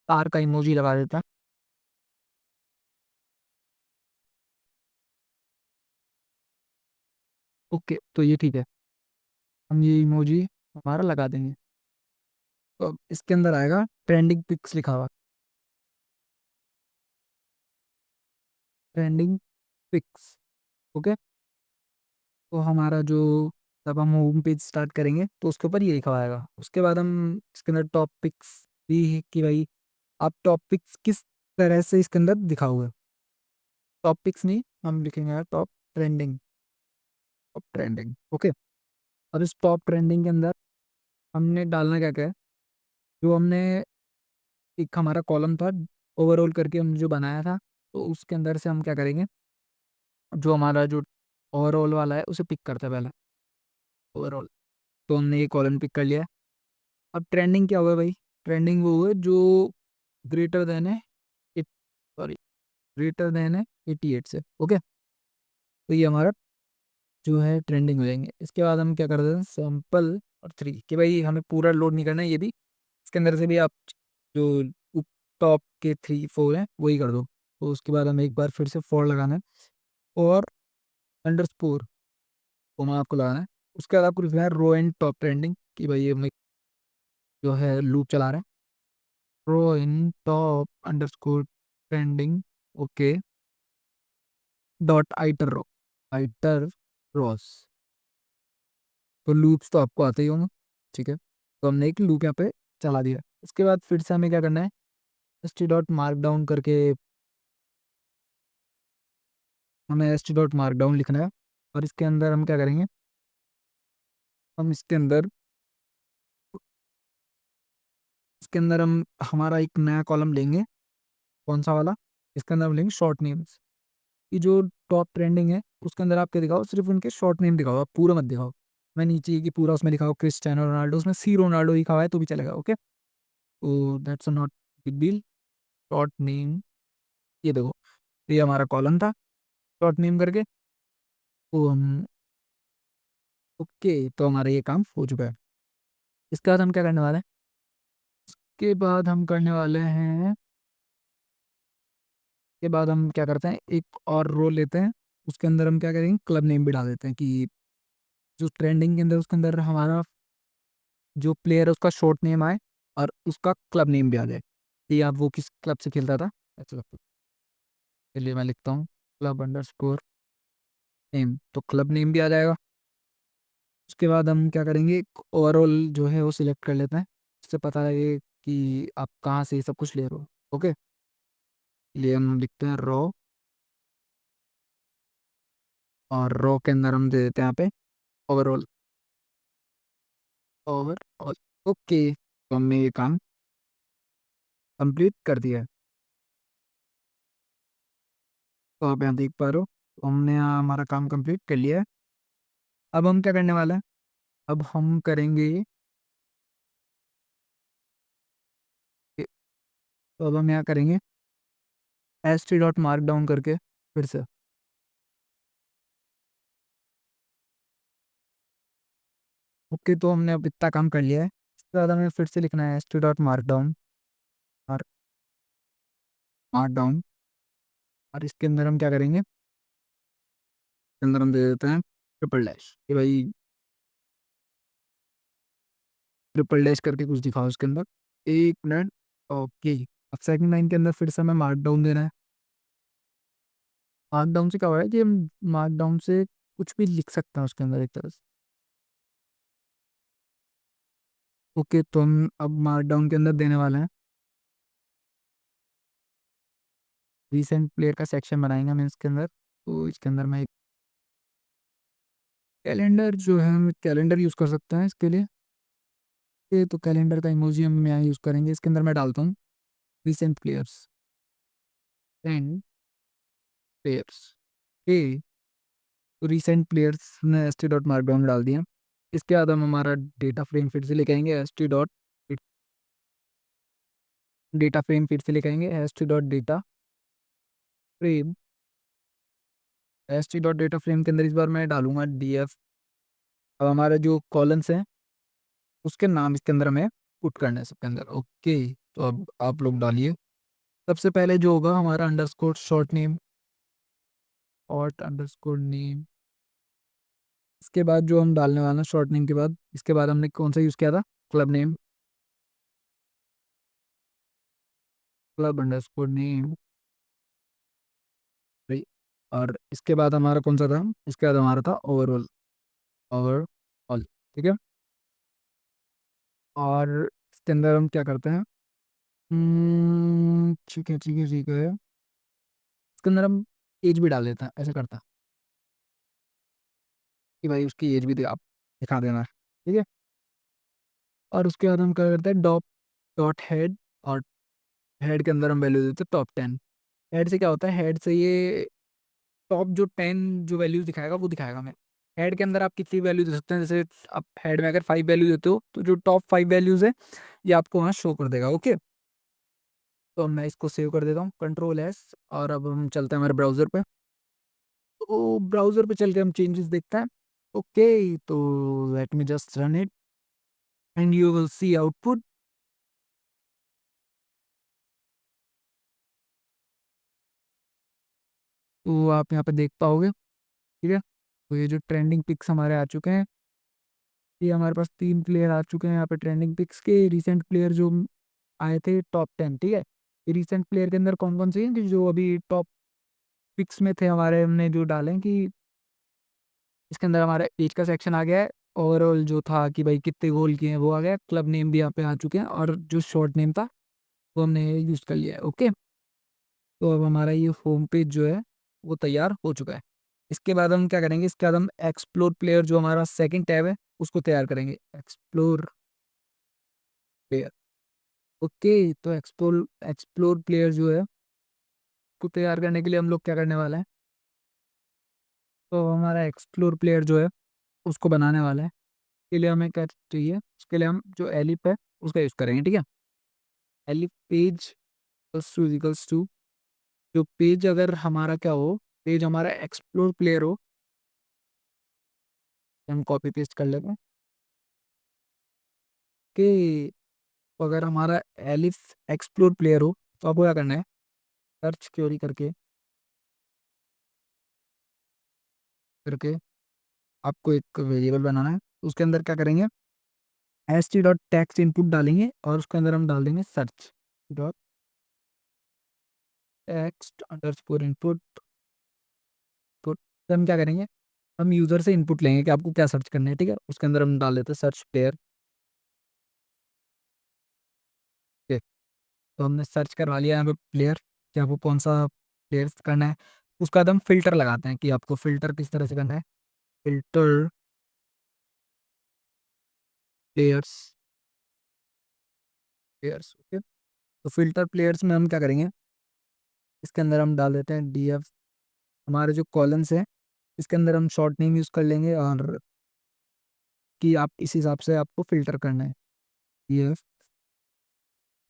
तार का इमोजी लगा देता है। ओके, तो ये ठीक है, हम ये इमोजी हमारा लगा देंगे। तो अब इसके अंदर आएगा ट्रेंडिंग पिक्स लिखा हुआ, ट्रेंडिंग पिक्स। ओके, तो हमारा जो जब हम होम पेज स्टार्ट करेंगे तो उसके ऊपर ये लिखा आएगा। उसके बाद हम इसके अंदर टॉपिक्स भी है कि भाई आप टॉपिक्स किस तरह से इसके अंदर दिखाओगे। टॉपिक्स नहीं, हम लिखेंगे top trending, top trending. Okay, अब इस टॉप ट्रेंडिंग के अंदर हमने डालना क्या क्या है? जो हमने एक हमारा कॉलम था ओवरऑल करके हमने जो बनाया था, तो उसके अंदर से हम क्या करेंगे? जो हमारा जो ओवरऑल वाला है उसे पिक करते हैं पहले, ओवरऑल। तो हमने ये कॉलम पिक कर लिया है। अब ट्रेंडिंग क्या हुआ भाई? ट्रेंडिंग वो हुआ जो ग्रेटर देन है, सॉरी, ग्रेटर देन है 88 से। ओके, तो ये हमारा जो है ट्रेंडिंग हो जाएंगे। इसके बाद हम क्या कर देते हैं? सैंपल और 3 कि भाई हमें पूरा लोड नहीं करना है, ये भी इसके अंदर से भी आप जो टॉप के 3 4 हैं वही कर दो। तो उसके बाद हमें एक बार फिर से फॉर लगाना है और अंडरस्कोर को मैं आपको लगाना है। उसके बाद आपको लिखना है रो एंड टॉप ट्रेंडिंग कि भाई ये हमें जो है लूप चला रहे हैं। Row in top underscore trending, okay, dot iterrows, iterrows. तो लूप्स तो आपको आते ही होंगे, ठीक है। तो हमने एक लूप यहाँ पे चला दिया। उसके बाद फिर से हमें क्या करना है? st.markdown करके हमें st.markdown लिखना है। और इसके अंदर हम क्या करेंगे? हम इसके अंदर हम हमारा एक नया कॉलम लेंगे। कौन सा वाला? इसके अंदर हम लेंगे शॉर्ट नेम्स। ये जो टॉप ट्रेंडिंग है उसके अंदर आप क्या दिखाओ, सिर्फ उनके शॉर्ट नेम दिखाओ, आप पूरा मत दिखाओ। मैं नीचे कि पूरा उसमें लिखा हो क्रिस्टियानो रोनाल्डो, उसमें सी रोनाल्डो लिखा हुआ है तो भी चलेगा। ओके, तो that's not big deal. Short name, ये देखो, ये हमारा कॉलम था शॉर्ट नेम करके। तो हम, ओके, तो हमारा ये काम हो चुका है। इसके बाद हम क्या करने वाले हैं, इसके बाद हम करने वाले हैं, के बाद हम क्या करते हैं, एक और रो लेते हैं, उसके अंदर हम क्या करेंगे, क्लब नेम भी डाल देते हैं कि जो ट्रेंडिंग के अंदर उसके अंदर हमारा जो प्लेयर है उसका शॉर्ट नेम आए और उसका क्लब नेम भी आ जाए, कि आप वो किस क्लब से खेलता था, ऐसा लगता है। चलिए मैं लिखता हूँ क्लब अंडर स्कोर नेम, तो क्लब नेम भी आ जाएगा। उसके बाद हम क्या करेंगे, ओवरऑल जो है वो सिलेक्ट कर लेते हैं, इससे पता लगे कि आप कहाँ से ये सब कुछ ले रहे हो। ओके, लिए हम लिखते हैं रो, और रो के अंदर हम दे देते हैं यहाँ पे ओवरऑल, ओवरऑल। ओके, तो हमने ये काम कंप्लीट कर दिया है। तो आप यहाँ देख पा रहे हो, तो हमने यहाँ हमारा काम कंप्लीट कर लिया है। अब हम क्या करने वाले हैं, अब हम करेंगे तो अब हम यहाँ करेंगे S T dot mark down करके फिर से। ओके, तो हमने अब इतना काम कर लिया है, इसके बाद हमें फिर से लिखना है S T dot mark down, mark mark down. और इसके अंदर हम क्या करेंगे, इसके अंदर हम दे देते हैं ट्रिपल डैश, कि भाई ट्रिपल डैश करके कुछ दिखाओ उसके अंदर। एक मिनट। ओके, अब सेकंड लाइन के अंदर फिर से हमें मार्क डाउन देना है। मार्क डाउन से क्या हो रहा है कि हम मार्क डाउन से कुछ भी लिख सकते हैं उसके अंदर एक तरह से। ओके, तो हम अब मार्क डाउन के अंदर देने वाले हैं, रिसेंट प्लेयर का सेक्शन बनाएंगे हम इसके अंदर। तो इसके अंदर मैं एक कैलेंडर जो है, हम कैलेंडर यूज़ कर सकते हैं इसके लिए। ये तो कैलेंडर का इमोजी हम यहाँ यूज़ करेंगे, इसके अंदर मैं डालता हूँ रिसेंट प्लेयर्स एंड प्लेयर्स। ए, तो रिसेंट प्लेयर्स ने S T dot mark down डाल दिया। इसके बाद हम हमारा डेटा फ्रेम फिर से लेके आएंगे, S T dot data frame फिर से लेके आएंगे, S T dot data frame. S T dot data frame के अंदर इस बार मैं डालूंगा डी एफ। अब हमारे जो कॉलम्स हैं उसके नाम इसके अंदर हमें पुट करना है सबके अंदर। ओके, तो अब आप लोग डालिए। सबसे पहले जो होगा हमारा अंडरस्कोर शॉर्ट नेम, और अंडरस्कोर नेम। इसके बाद जो हम डालने वाला है शॉर्ट नेम के बाद, इसके बाद हमने कौन सा यूज़ किया था, club name, club underscore name. भाई, और इसके बाद हमारा कौन सा था, इसके बाद हमारा था ओवरऑल, ओवरऑल। ठीक है, और इसके अंदर हम क्या करते हैं, ठीक है ठीक है ठीक है, इसके अंदर हम एज भी डाल देते हैं, ऐसे करता है कि भाई उसकी एज भी आप दिखा देना। ठीक है, और उसके बाद हम क्या करते हैं, डॉट डॉट हेड, और हेड के अंदर हम वैल्यू देते हैं टॉप 10। हेड से क्या होता है, हेड से ये टॉप जो 10 जो वैल्यूज दिखाएगा वो दिखाएगा हमें। हेड के अंदर आप कितनी वैल्यू दे सकते हैं, जैसे आप हेड में अगर 5 वैल्यू देते हो तो जो टॉप 5 वैल्यूज है ये आपको वहाँ शो कर देगा। ओके, तो मैं इसको सेव कर देता हूँ, कंट्रोल एस, और अब हम चलते हैं हमारे ब्राउजर पे। तो ब्राउजर पे चल के हम चेंजेस देखते हैं। ओके, तो let me just run it and you will see output. तो आप यहाँ पे देख पाओगे। ठीक है, तो ये जो ट्रेंडिंग पिक्स हमारे आ चुके हैं, ये हमारे पास 3 प्लेयर आ चुके हैं यहाँ पे ट्रेंडिंग पिक्स के, रिसेंट प्लेयर जो आए थे टॉप 10। ठीक है, रिसेंट प्लेयर के अंदर कौन कौन से हैं कि जो अभी टॉप पिक्स में थे हमारे, हमने जो डाले हैं कि इसके अंदर हमारा एज का सेक्शन आ गया है, ओवरऑल जो था कि भाई कितने गोल किए हैं वो आ गया, क्लब नेम भी यहाँ पे आ चुके हैं, और जो शॉर्ट नेम था वो हमने यूज़ कर लिया है। ओके, तो अब हमारा ये होम पेज जो है वो तैयार हो चुका है। इसके बाद हम क्या करेंगे, इसके बाद हम एक्सप्लोर प्लेयर जो हमारा सेकंड टैब है उसको तैयार करेंगे, एक्सप्लोर प्लेयर। ओके, तो एक्सप्लोर एक्सप्लोर प्लेयर जो है को तैयार करने के लिए हम लोग क्या करने वाले हैं, तो हमारा एक्सप्लोर प्लेयर जो है उसको बनाने वाला है। इसके लिए हमें क्या चाहिए, उसके लिए हम जो एलिफ है उसका यूज़ करेंगे, ठीक है। एलिफ पेज इक्वल्स टू जो पेज अगर हमारा क्या हो, पेज हमारा एक्सप्लोर प्लेयर हो, हम कॉपी पेस्ट कर लेते हैं कि अगर हमारा एलिफ एक्सप्लोर प्लेयर हो तो आपको क्या करना है, सर्च क्वेरी करके करके आपको एक वेरिएबल बनाना है। उसके अंदर क्या करेंगे, S T dot text input डालेंगे और उसके अंदर हम डाल देंगे search dot text under score input. तो हम क्या करेंगे, हम यूज़र से इनपुट लेंगे कि आपको क्या सर्च करना है, ठीक है। उसके अंदर हम डाल देते हैं सर्च प्लेयर। ठीक, तो हमने सर्च करवा लिया यहाँ पे प्लेयर, कि आपको कौन सा प्लेयर करना है। उसके बाद हम फिल्टर लगाते हैं कि आपको फिल्टर किस तरह से करना है, फिल्टर प्लेयर्स प्लेयर्स ओके। तो फिल्टर प्लेयर्स में हम क्या करेंगे, इसके अंदर हम डाल देते हैं डी एफ, हमारे जो कॉलम्स हैं इसके अंदर हम शॉर्ट नेम यूज़ कर लेंगे, और कि आप इस हिसाब से आपको फिल्टर करना है डी एफ,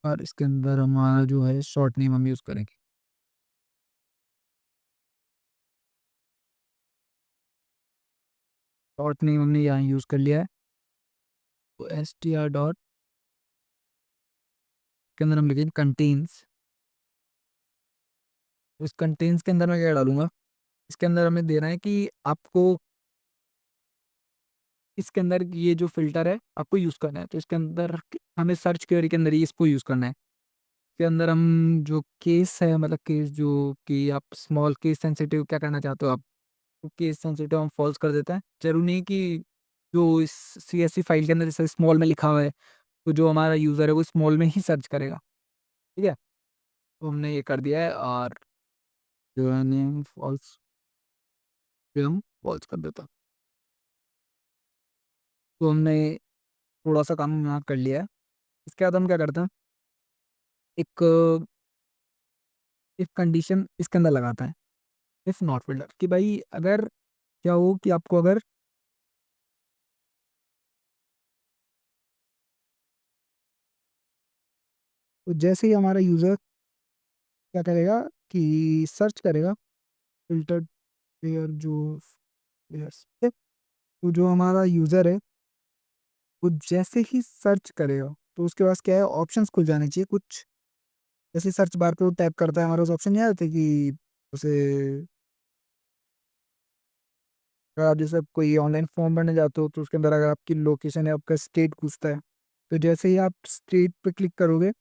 और इसके अंदर हमारा जो है शॉर्ट नेम हम यूज़ करेंगे। शॉर्ट नेम हमने यहाँ यूज़ कर लिया है, तो एस टी आर डॉट के अंदर हम लिखेंगे कंटेन्स। इस कंटेन्स के अंदर मैं क्या डालूंगा, इसके अंदर हमें देना है कि आपको इसके अंदर ये जो फिल्टर है आपको यूज़ करना है। तो इसके अंदर हमें सर्च क्वेरी के अंदर ही इसको यूज़ करना है। इसके अंदर हम जो केस है, मतलब केस जो कि आप स्मॉल केस सेंसिटिव क्या करना चाहते हो आप, तो केस सेंसिटिव हम फॉल्स कर देते हैं। जरूरी नहीं कि जो इस सी एस सी फाइल के अंदर जैसे स्मॉल में लिखा हुआ है तो जो हमारा यूज़र है वो स्मॉल में ही सर्च करेगा, ठीक है। तो हमने ये कर दिया है, और जो है नेम फॉल्स पे हम फॉल्स कर देता। तो हमने थोड़ा सा काम यहाँ कर लिया है। इसके बाद हम क्या करते हैं, एक इफ कंडीशन इसके अंदर लगाता है, इफ नॉट फिल्टर, कि भाई अगर क्या हो कि आपको अगर तो जैसे ही हमारा यूज़र क्या करेगा कि सर्च करेगा फिल्टर्ड पेयर जो पेयर्स, तो जो हमारा यूज़र है वो जैसे ही सर्च करेगा तो उसके पास क्या है, ऑप्शंस खुल जाने चाहिए कुछ। जैसे सर्च बार पे वो टैप करता है, हमारे पास ऑप्शन नहीं आते कि उसे, अगर आप जैसे कोई ऑनलाइन फॉर्म भरने जाते हो तो उसके अंदर अगर आपकी लोकेशन है, आपका स्टेट पूछता है, तो जैसे ही आप स्टेट पे क्लिक करोगे,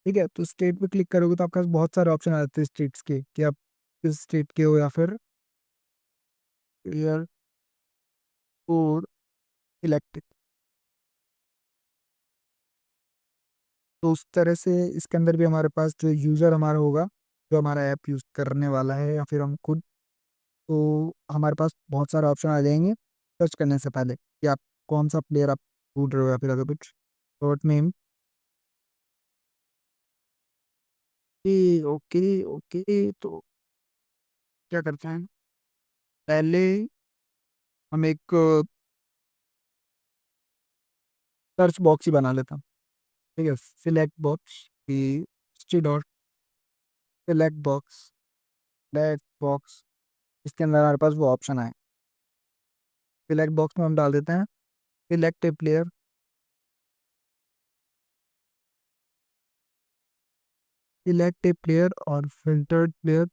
ठीक है, तो स्टेट पे क्लिक करोगे तो आपके पास बहुत सारे ऑप्शन आ जाते हैं स्टेट्स के, कि आप किस स्टेट के हो, या फिर ईयर कोड सिलेक्ट। तो उस तरह से इसके अंदर भी हमारे पास जो यूज़र हमारा होगा, जो हमारा ऐप यूज़ करने वाला है या फिर हम खुद, तो हमारे पास बहुत सारे ऑप्शन आ जाएंगे सर्च करने से पहले कि आप कौन सा प्लेयर आप ढूंढ रहे हो या फिर अगर कुछ शॉर्ट नेम। ओके ओके, तो क्या करते हैं, पहले हम एक सर्च बॉक्स ही बना लेता हूँ, ठीक है। सिलेक्ट बॉक्स की dot select box select box, इसके अंदर हमारे पास वो ऑप्शन आए। सिलेक्ट बॉक्स में हम डाल देते हैं सिलेक्ट ए प्लेयर, सिलेक्ट ए प्लेयर और filtered player.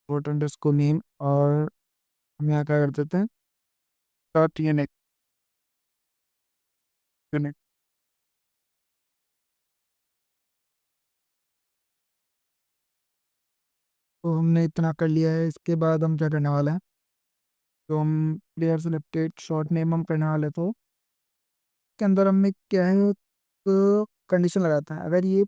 Vote underscore name, और हम यहाँ क्या कर देते हैं, डॉट ये कनेक्ट। तो हमने इतना कर लिया है। इसके बाद हम क्या करने वाले हैं, तो हम प्लेयर सिलेक्टेड शॉर्ट नेम हम करने वाले, तो के अंदर हमने क्या है, तो कंडीशन लगाता है अगर ये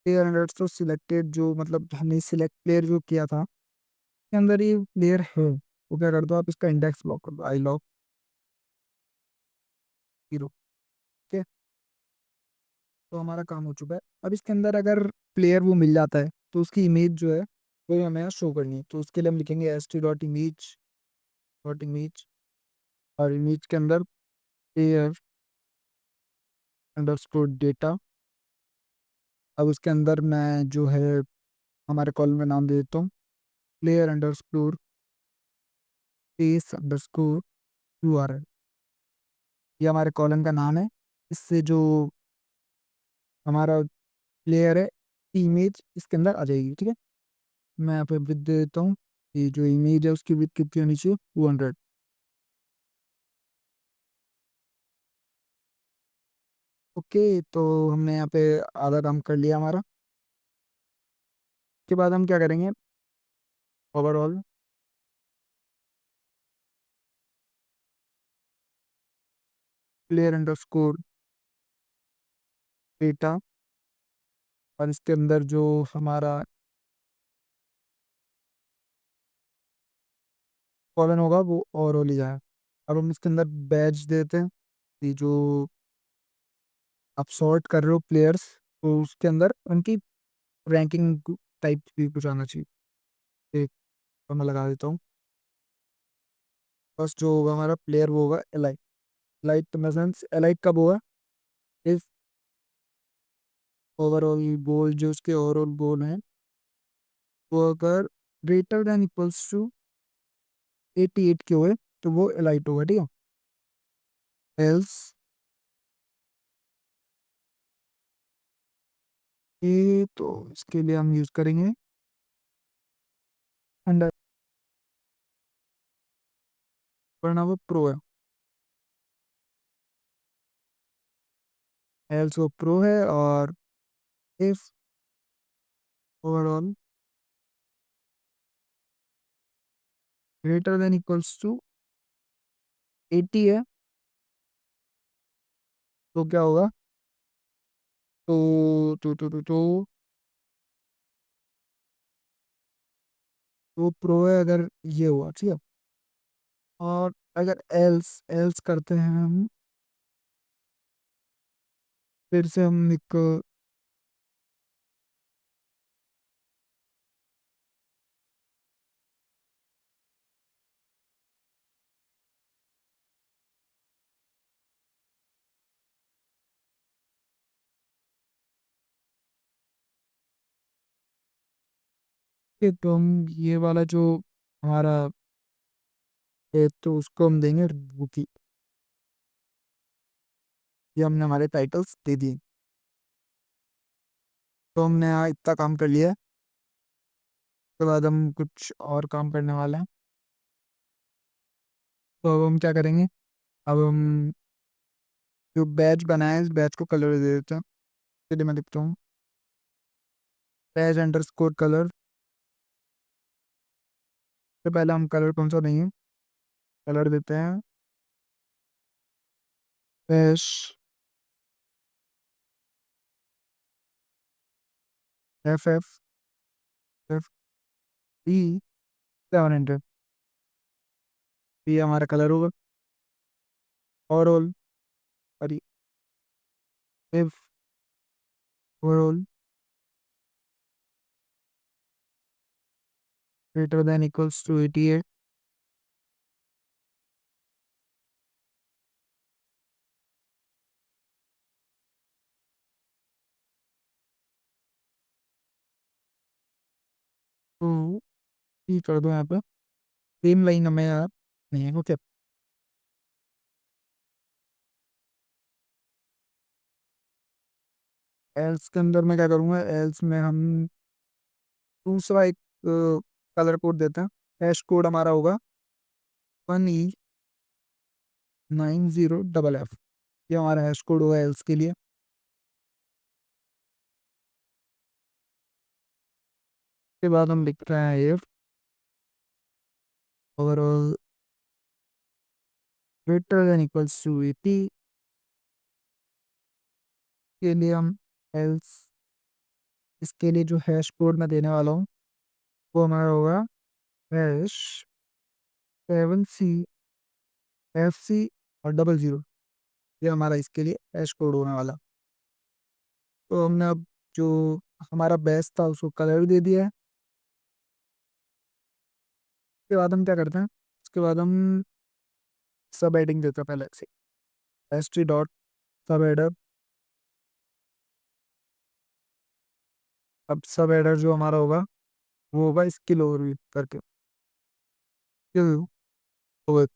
प्लेयर अंडर तो सिलेक्टेड, जो मतलब हमने सिलेक्ट प्लेयर जो किया था के अंदर ये प्लेयर है, वो क्या कर दो आप इसका इंडेक्स ब्लॉक कर दो, आई लॉक। हीरो। ठीक है, तो हमारा काम हो चुका है। अब इसके अंदर अगर प्लेयर वो मिल जाता है तो उसकी इमेज जो है वो हमें यहाँ शो करनी है। तो उसके लिए हम लिखेंगे st.image और इमेज के अंदर प्लेयर अंडरस्कोर डेटा। अब उसके अंदर मैं जो है हमारे कॉलम का नाम दे देता हूँ प्लेयर अंडरस्कोर space_URL। ये हमारे कॉलम का नाम है। इससे जो हमारा प्लेयर है इमेज इसके अंदर आ जाएगी। ठीक है, मैं यहाँ पे विद दे देता हूँ। ये जो इमेज है उसकी विद कितनी होनी चाहिए, 200। ओके, तो हमने यहाँ पे आधा काम कर लिया हमारा। उसके बाद हम क्या करेंगे, ओवरऑल प्लेयर अंडरस्कोर डेटा और इसके अंदर जो हमारा कॉलन होगा वो ओवरऑल ही जाए। अब हम इसके अंदर बैच देते हैं। ये जो आप सॉर्ट कर रहे हो प्लेयर्स, तो उसके अंदर उनकी रैंकिंग टाइप भी कुछ आना चाहिए। एक तो मैं लगा देता हूँ। फर्स्ट जो होगा हमारा प्लेयर वो होगा एलाइट। एलाइट तो सेंस एलाइट कब होगा, इफ ओवरऑल गोल जो उसके ओवरऑल गोल हैं वो अगर ग्रेटर देन इक्वल्स टू 88 के हुए तो वो एलाइट होगा। ठीक है, एल्स ये तो इसके लिए हम यूज करेंगे अंडर, वरना वो प्रो है। एल्स वो प्रो है और if overall greater than equals to 80 है तो क्या होगा, तो प्रो है अगर ये हुआ। ठीक है, और अगर एल्स एल्स करते हैं हम, फिर से हम एक तो हम ये वाला जो हमारा है तो उसको हम देंगे रुकी। ये हमने हमारे टाइटल्स दे दिए। तो हमने यहाँ इतना काम कर लिया है। उसके बाद हम कुछ और काम करने वाले हैं। तो अब हम क्या करेंगे, अब हम जो बैच बनाए इस बैच को कलर दे देते हैं। चलिए मैं लिखता हूँ बैच अंडरस्कोर कलर। तो पहले हम कलर कौन सा देंगे, कलर देते हैं बैच FF700। ये हमारा कलर होगा। Overall sorry if overall greater than equals to 88। तो ये कर दो यहाँ पे, सेम लाइन हमें यार नहीं है। ओके, एल्स के अंदर मैं क्या करूँगा, एल्स में हम दूसरा एक कलर कोड देते हैं। हैश कोड हमारा होगा 1E90FF। ये हमारा हैश कोड होगा एल्स के लिए। उसके बाद हम लिख रहे हैं if overall greater than equals to 80। के लिए हम एल्स इसके लिए जो हैश कोड मैं देने वाला हूँ वो हमारा होगा हैश 7C FC और 00। ये हमारा इसके लिए हैश कोड होने वाला। तो हमने अब जो हमारा बेस था उसको कलर दे दिया है। उसके बाद हम क्या करते हैं, उसके बाद हम सब एडिंग देते हैं पहले से, एस टी डॉट सब एडर। अब सब एडर जो हमारा होगा वो होगा स्किल ओवरव्यू करके। क्यों? तो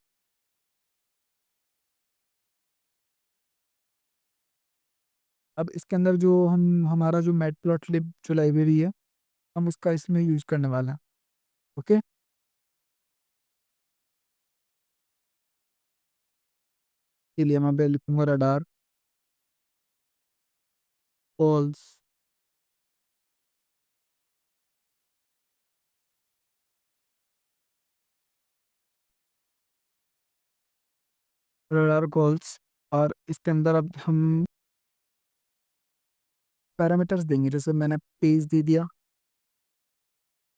अब इसके अंदर जो हम हमारा जो मैटप्लॉटलिब जो लाइब्रेरी है हम उसका इसमें यूज करने वाला है। ओके। के लिए मैं पे लिखूंगा रडार कॉल्स रडार कॉल्स। और इसके अंदर अब हम पैरामीटर्स देंगे, जैसे मैंने पेज दे दिया,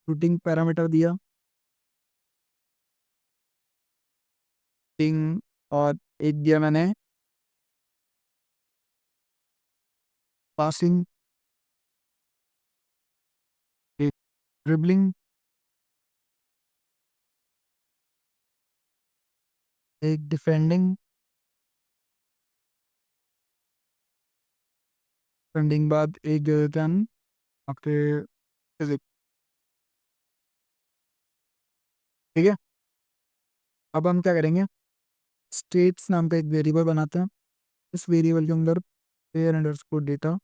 रूटिंग पैरामीटर दिया, पिंग, और एक दिया मैंने पासिंग, एक ड्रिबलिंग, एक डिफेंडिंग, डिफेंडिंग बाद एक दे देते हैं हम आपके physics। ठीक है। अब हम क्या करेंगे, स्टेट्स नाम का एक वेरिएबल बनाते हैं। इस वेरिएबल के अंदर पेयर अंडरस्कोर डेटा,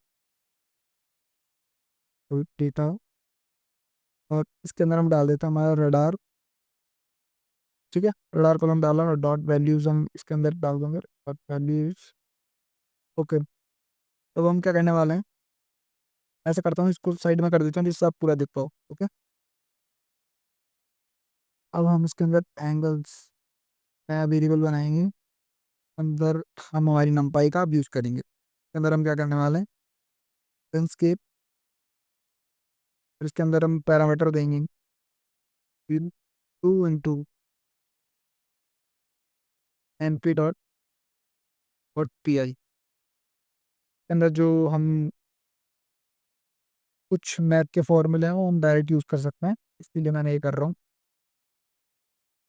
डेटा, और इसके अंदर हम डाल देते हैं हमारा रडार। ठीक है। रडार कॉलम डाला और डॉट वैल्यूज हम इसके अंदर डाल देंगे, डॉट वैल्यूज। ओके। तो हम क्या करने वाले हैं, ऐसा करता हूँ इसको साइड में कर देता हूँ जिससे आप पूरा देख पाओ। ओके। अब हम इसके अंदर एंगल्स नया वेरिएबल बनाएंगे। अंदर हम हमारी नंपाई का यूज करेंगे। इसके अंदर हम क्या करने वाले हैं, लैंडस्केप, फिर इसके अंदर हम पैरामीटर देंगे, फिर 2 × np डॉट पी आई। के अंदर जो हम कुछ मैथ के फॉर्मूले हैं वो हम डायरेक्ट यूज कर सकते हैं, इसलिए मैंने ये कर रहा हूँ।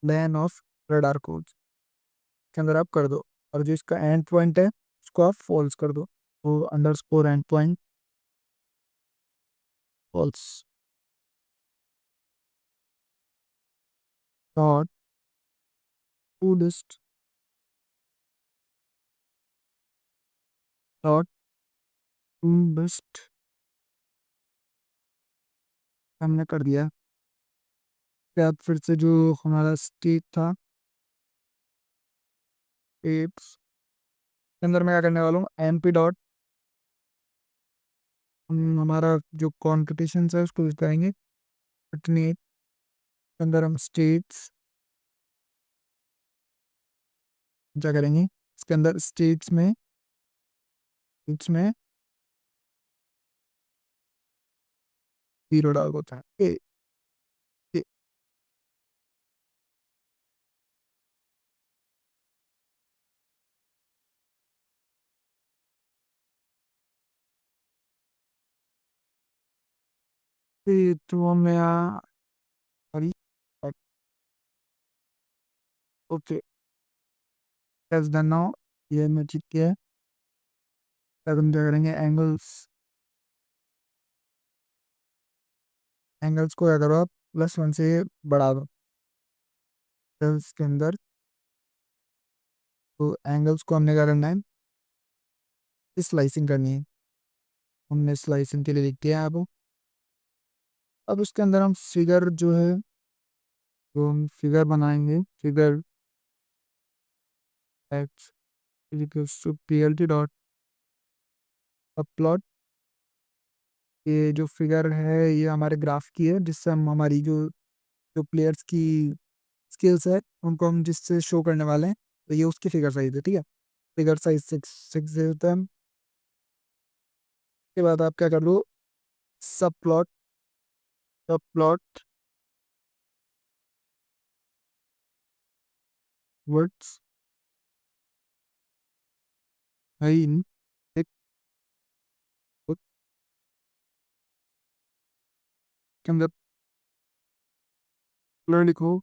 लैन ऑफ रडार कोड्स के अंदर आप कर दो, और जो इसका एंड पॉइंट है उसको आप फॉल्स कर दो। वो underscore end point false dot to list dot to list हमने कर दिया। फिर आप फिर से जो हमारा स्टेट था एप्स के अंदर मैं क्या करने वाला हूँ, एम पी डॉट, हम हमारा जो कॉम्पिटिशन है उसको यूज करेंगे। अपने के अंदर हम स्टेट्स क्या करेंगे, इसके अंदर स्टेट्स में जीरो डाल होता है ए, तो मैं sorry, okay, as done now, ये मैं ठीक किया है। अब हम क्या करेंगे, एंगल्स को क्या करो आप, +1 से बढ़ा दो सेल्स के अंदर। तो एंगल्स को हमने क्या करना है, स्लाइसिंग करनी है। हमने स्लाइसिंग के लिए लिख दिया है। अब उसके अंदर हम फिगर जो है, तो हम फिगर बनाएंगे, figure X equals to P L T dot plot. ये जो फिगर है ये हमारे ग्राफ की है, जिससे हम हमारी जो जो प्लेयर्स की स्किल्स है उनको हम जिससे शो करने वाले हैं, तो ये उसकी फिगर साइज है। ठीक है। फिगर साइज 6 दे देते हैं हम। उसके बाद आप क्या कर लो, सब प्लॉट, सब प्लॉट वर्ड्स इन एक खुद के अंदर कलर लिखो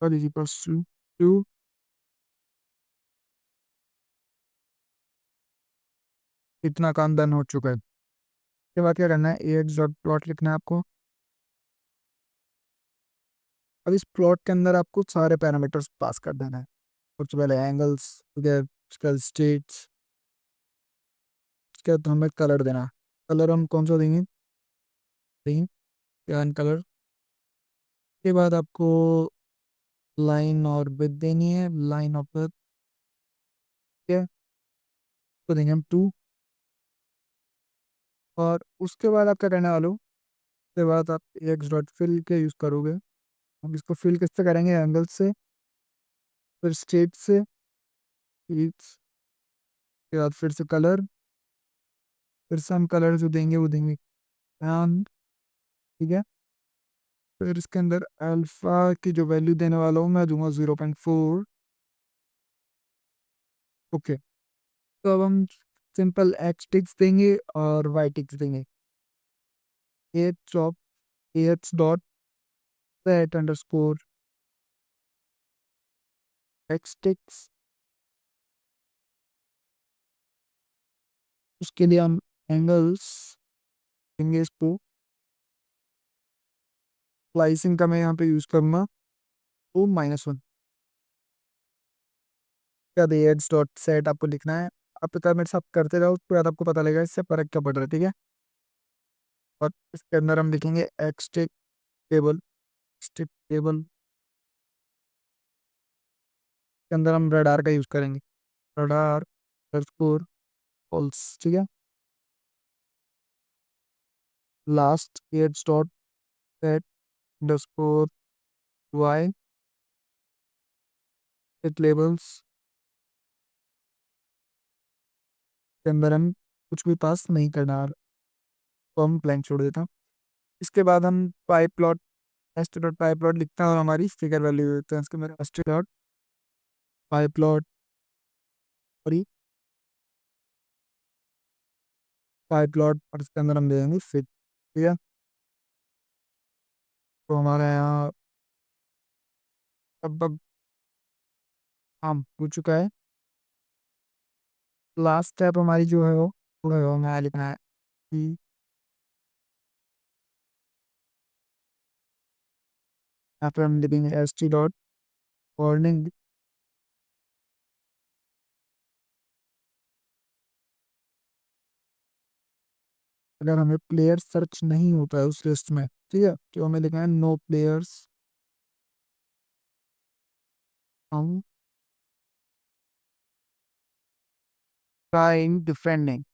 और इज इक्वल्स टू इतना काम डन हो चुका है। उसके बाद क्या करना है, ए एक्स डॉट प्लॉट लिखना है आपको। अब इस प्लॉट के अंदर आपको सारे पैरामीटर्स पास कर देना है। सबसे पहले एंगल्स, उसके स्टेट्स, उसके बाद हमें कलर देना है। कलर हम कौन सा देंगे, देंगे प्यान कलर। के बाद आपको लाइन और विड्थ देनी है, लाइन ऑफ विड्थ है तो देंगे हम 2। और उसके बाद आप क्या करने वाले हो, उसके बाद आप एक्स डॉट फिल के यूज़ करोगे। हम इसको फिल किससे करेंगे, एंगल से, फिर स्टेट से, के बाद फिर से कलर, फिर से हम कलर जो देंगे वो देंगे प्यान। ठीक है, फिर इसके अंदर अल्फा की जो वैल्यू देने वाला हूँ मैं दूंगा 0.4। ओके, तो अब हम सिंपल एक्स टिक्स देंगे और वाई टिक्स देंगे। H of H dot set underscore X ticks. उसके लिए हम एंगल्स देंगे इसको, स्लाइसिंग का मैं यहाँ पे यूज़ करूँगा तो -1। क्या एक्स डॉट सेट आपको लिखना है। आप पता मेरे साथ करते रहो, उसके बाद आपको पता लगेगा इससे फर्क क्या पड़ रहा है। ठीक है, और इसके अंदर हम लिखेंगे एक्स टिक टेबल, स्टिक टेबल के अंदर हम रडार का यूज़ करेंगे, रडार अंडरस्कोर पल्स। ठीक है, last H dot set underscore why it labels के अंदर हम कुछ भी पास नहीं करना, तो हम ब्लैंक छोड़ देता हूँ। इसके बाद हम पाई प्लॉट, एस डॉट पाई प्लॉट लिखते हैं और हमारी फिगर वैल्यू देते हैं इसके अंदर एस डॉट पाई प्लॉट। और ये पाई प्लॉट और इसके अंदर हम दे देंगे फिट। ठीक है, तो हमारे यहाँ अब काम हो चुका है। लास्ट स्टेप हमारी जो है वो है हमें लिखना है कि यहाँ पर हम लिखेंगे एस टी डॉट वार्निंग। अगर हमें प्लेयर सर्च नहीं होता है उस लिस्ट में, ठीक है, तो हमें लिखना है नो प्लेयर्स हम trying defending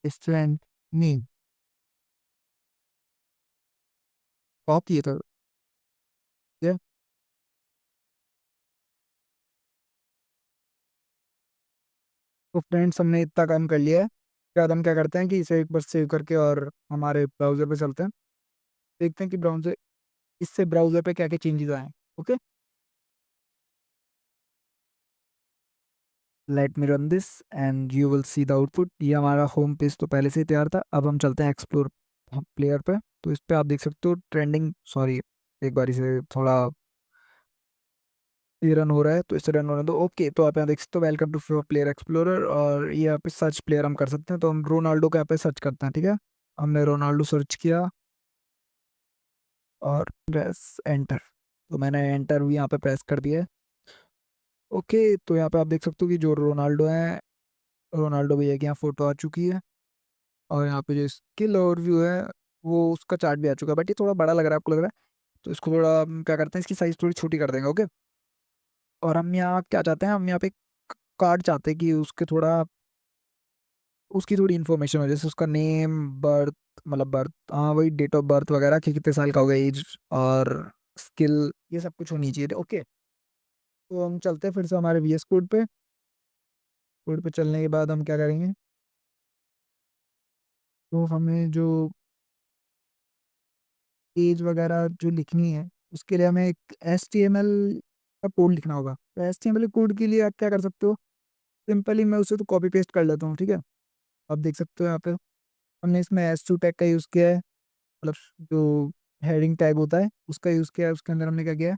strength need copy है। तो फ्रेंड्स हमने इतना काम कर लिया है। क्या हम क्या करते हैं कि इसे एक बार सेव करके और हमारे ब्राउज़र पे चलते हैं, देखते हैं कि ब्राउज़र, इससे ब्राउज़र पे क्या क्या चेंजेस आए हैं। Okay, let me run this and you will see the output. ये हमारा होम पेज तो पहले से ही तैयार था। अब हम चलते हैं एक्सप्लोर प्लेयर पे। तो इस पे आप देख सकते हो ट्रेंडिंग, सॉरी एक बार इसे थोड़ा, ये रन हो रहा है तो इसे रन होने दो। ओके, तो आप यहाँ देख सकते हो वेलकम टू प्लेयर एक्सप्लोरर, और ये यहाँ पे सर्च प्लेयर हम कर सकते हैं। तो हम रोनाल्डो को यहाँ पे सर्च करते हैं। ठीक है, हमने रोनाल्डो सर्च किया और प्रेस एंटर। तो मैंने एंटर भी यहाँ पे प्रेस कर दिया है। ओके, तो यहाँ पे आप देख सकते हो कि जो रोनाल्डो है, रोनाल्डो भैया की यहाँ फोटो आ चुकी है। और यहाँ पे जो स्किल ओवरव्यू है वो उसका चार्ट भी आ चुका है, बट ये थोड़ा बड़ा लग रहा है, आपको लग रहा है। तो इसको थोड़ा हम क्या करते हैं, इसकी साइज थोड़ी छोटी कर देंगे। ओके, और हम यहाँ क्या चाहते हैं, हम यहाँ पे कार्ड चाहते हैं कि उसके थोड़ा, उसकी थोड़ी इन्फॉर्मेशन हो, जैसे उसका नेम, बर्थ, मतलब बर्थ, हाँ वही डेट ऑफ बर्थ वगैरह, कि कितने साल का होगा, एज, और स्किल, ये सब कुछ होनी चाहिए। ओके, तो हम चलते हैं फिर से हमारे वीएस कोड पे। कोड पे चलने के बाद हम क्या करेंगे, तो हमें जो एज वगैरह जो लिखनी है, उसके लिए हमें एक HTML का कोड लिखना होगा। तो HTML कोड के लिए आप क्या कर सकते हो, सिंपली मैं उसे तो कॉपी पेस्ट कर लेता हूँ, ठीक है। आप देख सकते हो यहाँ पे हमने इसमें S2 टैग का यूज़ किया है, मतलब जो हेडिंग टैग होता है उसका यूज़ किया है। उसके अंदर हमने क्या किया है,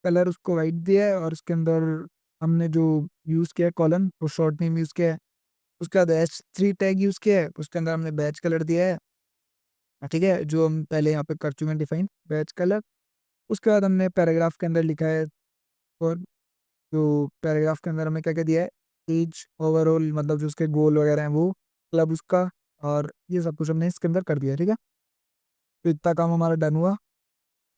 कलर उसको वाइट दिया है, और उसके अंदर हमने जो यूज़ किया है कॉलन, वो शॉर्ट नेम यूज़ किया है। उसके बाद H3 टैग यूज़ किया है, उसके अंदर हमने बैच कलर दिया है, ठीक है, जो हम पहले यहाँ पे कर चुके हैं डिफाइन बैच कलर। उसके बाद हमने पैराग्राफ के अंदर लिखा है, और जो पैराग्राफ के अंदर हमने क्या क्या दिया है, एज ओवरऑल, मतलब जो उसके गोल वगैरह हैं वो, क्लब उसका, और ये सब कुछ हमने इसके अंदर कर दिया, ठीक है। तो इतना काम हमारा डन हुआ।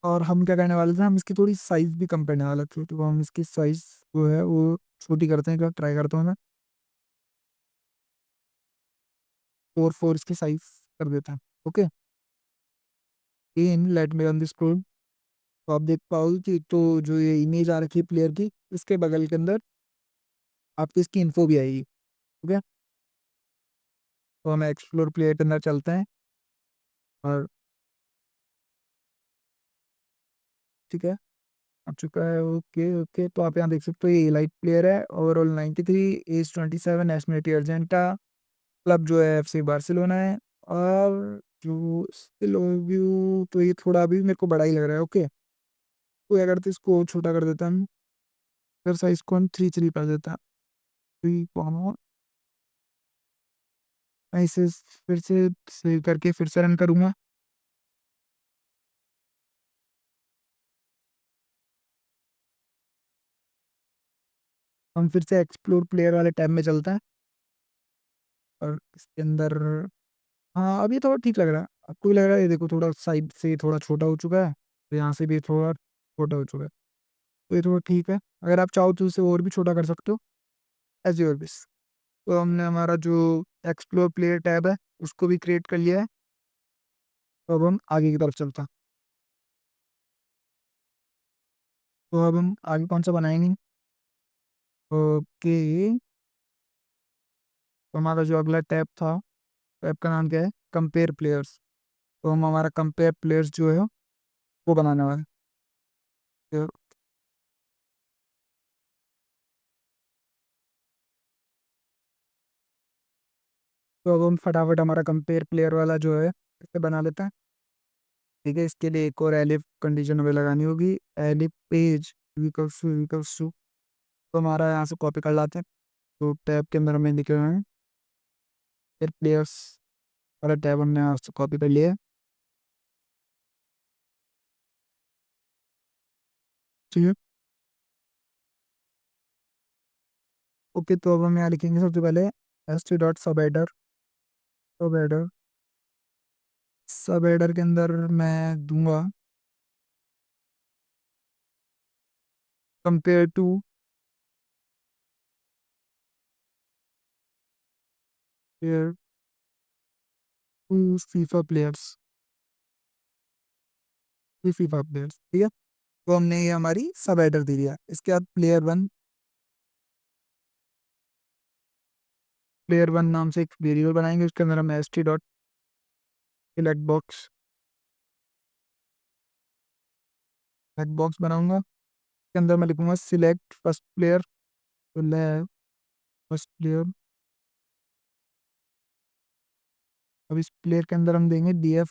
और हम क्या करने वाले थे, हम इसकी थोड़ी साइज भी कम करने वाले थे, तो हम इसकी साइज जो है वो छोटी करते हैं, ट्राई करता हूँ मैं, 4 इसकी साइज कर देते हैं। Okay, in let me run this code. तो आप देख पाओगे कि तो जो ये इमेज आ रखी है प्लेयर की, इसके बगल के अंदर आपको इसकी इन्फो भी आएगी, ठीक है। तो हम एक्सप्लोर प्लेयर के अंदर चलते हैं, और ठीक है, आ चुका है। ओके ओके, तो आप यहाँ देख सकते हो ये एलाइट प्लेयर है, ओवरऑल 93, एज 27, नेशनलिटी अर्जेंटा, क्लब जो है FC बार्सिलोना है। और जो स्किल ओवरव्यू, तो ये थोड़ा अभी मेरे को बड़ा ही लग रहा है। ओके, तो क्या करते हैं, इसको छोटा कर देता हम, फिर साइज को हम 3 कर देता है, 3, मैं इसे फिर से सेव करके फिर से रन करूँगा। हम फिर से एक्सप्लोर प्लेयर वाले टैब में चलते हैं, और इसके अंदर, हाँ अभी थोड़ा ठीक लग रहा है। आपको भी लग रहा है, ये देखो थोड़ा साइड से थोड़ा छोटा हो चुका है, तो यहाँ से भी थोड़ा छोटा हो चुका है, तो ये थोड़ा ठीक है। अगर आप चाहो तो इसे और भी छोटा कर सकते हो, एज योर विश। तो हमने हमारा जो एक्सप्लोर प्लेयर टैब है उसको भी क्रिएट कर लिया है। तो अब हम आगे की तरफ चलते हैं। तो अब हम आगे कौन सा बनाएंगे, ओके। तो हमारा जो अगला टैब था, टैब का नाम क्या है, कंपेयर प्लेयर्स। तो हम हमारा कंपेयर प्लेयर्स जो है वो बनाने वाले हैं। तो अब हम फटाफट हमारा कंपेयर प्लेयर वाला जो है इसे बना लेते हैं, ठीक है। इसके लिए एक और एलिफ कंडीशन हमें लगानी होगी, एलिफ पेज इक्वल्स टू। तो हमारा यहाँ से कॉपी कर लाते हैं, तो टैब के अंदर हमें लिखे हुए हैं, फिर प्लेयर्स वाला टैब हमने यहाँ से कॉपी कर लिया है, ठीक है। ओके, तो अब हम यहाँ लिखेंगे सबसे पहले st.subheader, सब हेडर, सब हेडर के अंदर मैं दूंगा compare to pair to FIFA players, FIFA players, ठीक है। तो हमने ये हमारी सब हेडर दे दिया। इसके बाद प्लेयर वन नाम से एक वेरिएबल बनाएंगे, उसके अंदर हम st.selectBox, सेलेक्ट बॉक्स बनाऊंगा। इसके अंदर मैं लिखूंगा सिलेक्ट फर्स्ट प्लेयर, तो ले फर्स्ट प्लेयर। अब इस प्लेयर के अंदर हम देंगे DF,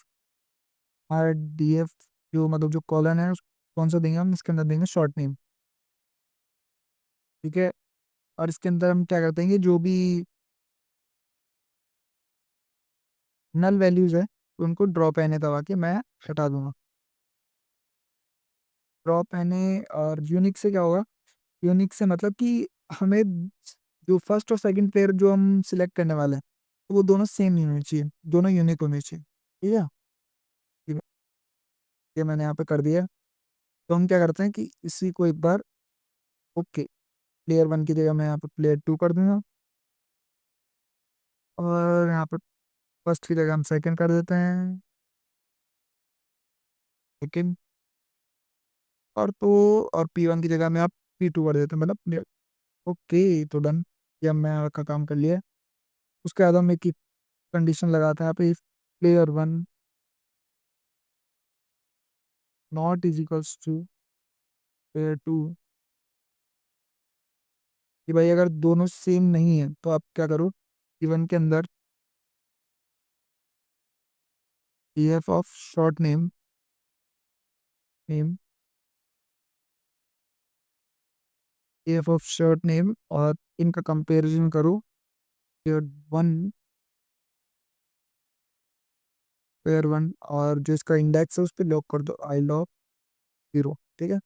हमारा DF जो मतलब जो कॉलन है कौन सा देंगे, हम इसके अंदर देंगे शॉर्ट नेम, ठीक है। और इसके अंदर हम क्या करते हैं कि जो भी नल वैल्यूज है तो उनको ड्रॉप एने दबा के मैं हटा दूंगा, ड्रॉप एने। और यूनिक से क्या होगा, यूनिक से मतलब कि हमें जो फर्स्ट और सेकंड प्लेयर जो हम सिलेक्ट करने वाले हैं, तो वो दोनों सेम ही होने चाहिए, दोनों यूनिक होने चाहिए, ठीक है। ठीक है, ये मैंने यहाँ पे कर दिया। तो हम क्या करते हैं कि इसी को एक बार, ओके, प्लेयर 1 की जगह मैं यहाँ पे प्लेयर 2 कर दूंगा, और यहाँ पे फर्स्ट की जगह हम सेकंड कर देते हैं, सेकंड। और P1 की जगह में आप P2 कर देते हैं, मतलब प्लेयर। ओके, तो डन, ये हमने यहाँ का काम कर लिया है। उसके बाद हम एक कंडीशन लगाते हैं यहाँ पे, player 1 not is equals to pair two, कि भाई अगर दोनों सेम नहीं है तो आप क्या करो, इवन के अंदर F of short name F of short name और इनका कंपैरिजन करो, पेयर वन, पेयर वन, और जो इसका इंडेक्स है उस पर लॉक कर दो आई लॉक 0। ठीक है,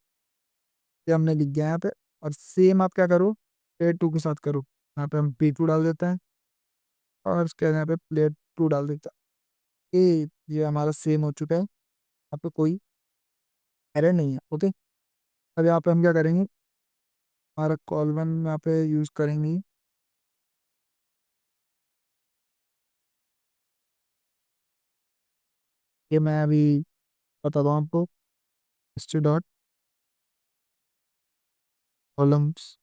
ये हमने लिख दिया यहाँ पे। और सेम आप क्या करो, पेयर टू के साथ करो। यहाँ पे हम P2 डाल देते हैं और उसके यहाँ पे प्लेयर टू डाल देते हैं। ये हमारा सेम हो चुका है, यहाँ पे कोई एरर नहीं है। ओके, अब यहाँ पे हम क्या करेंगे, हमारा कॉलम यहाँ पे यूज करेंगे। ये मैं अभी बताता हूँ आपको, history dot columns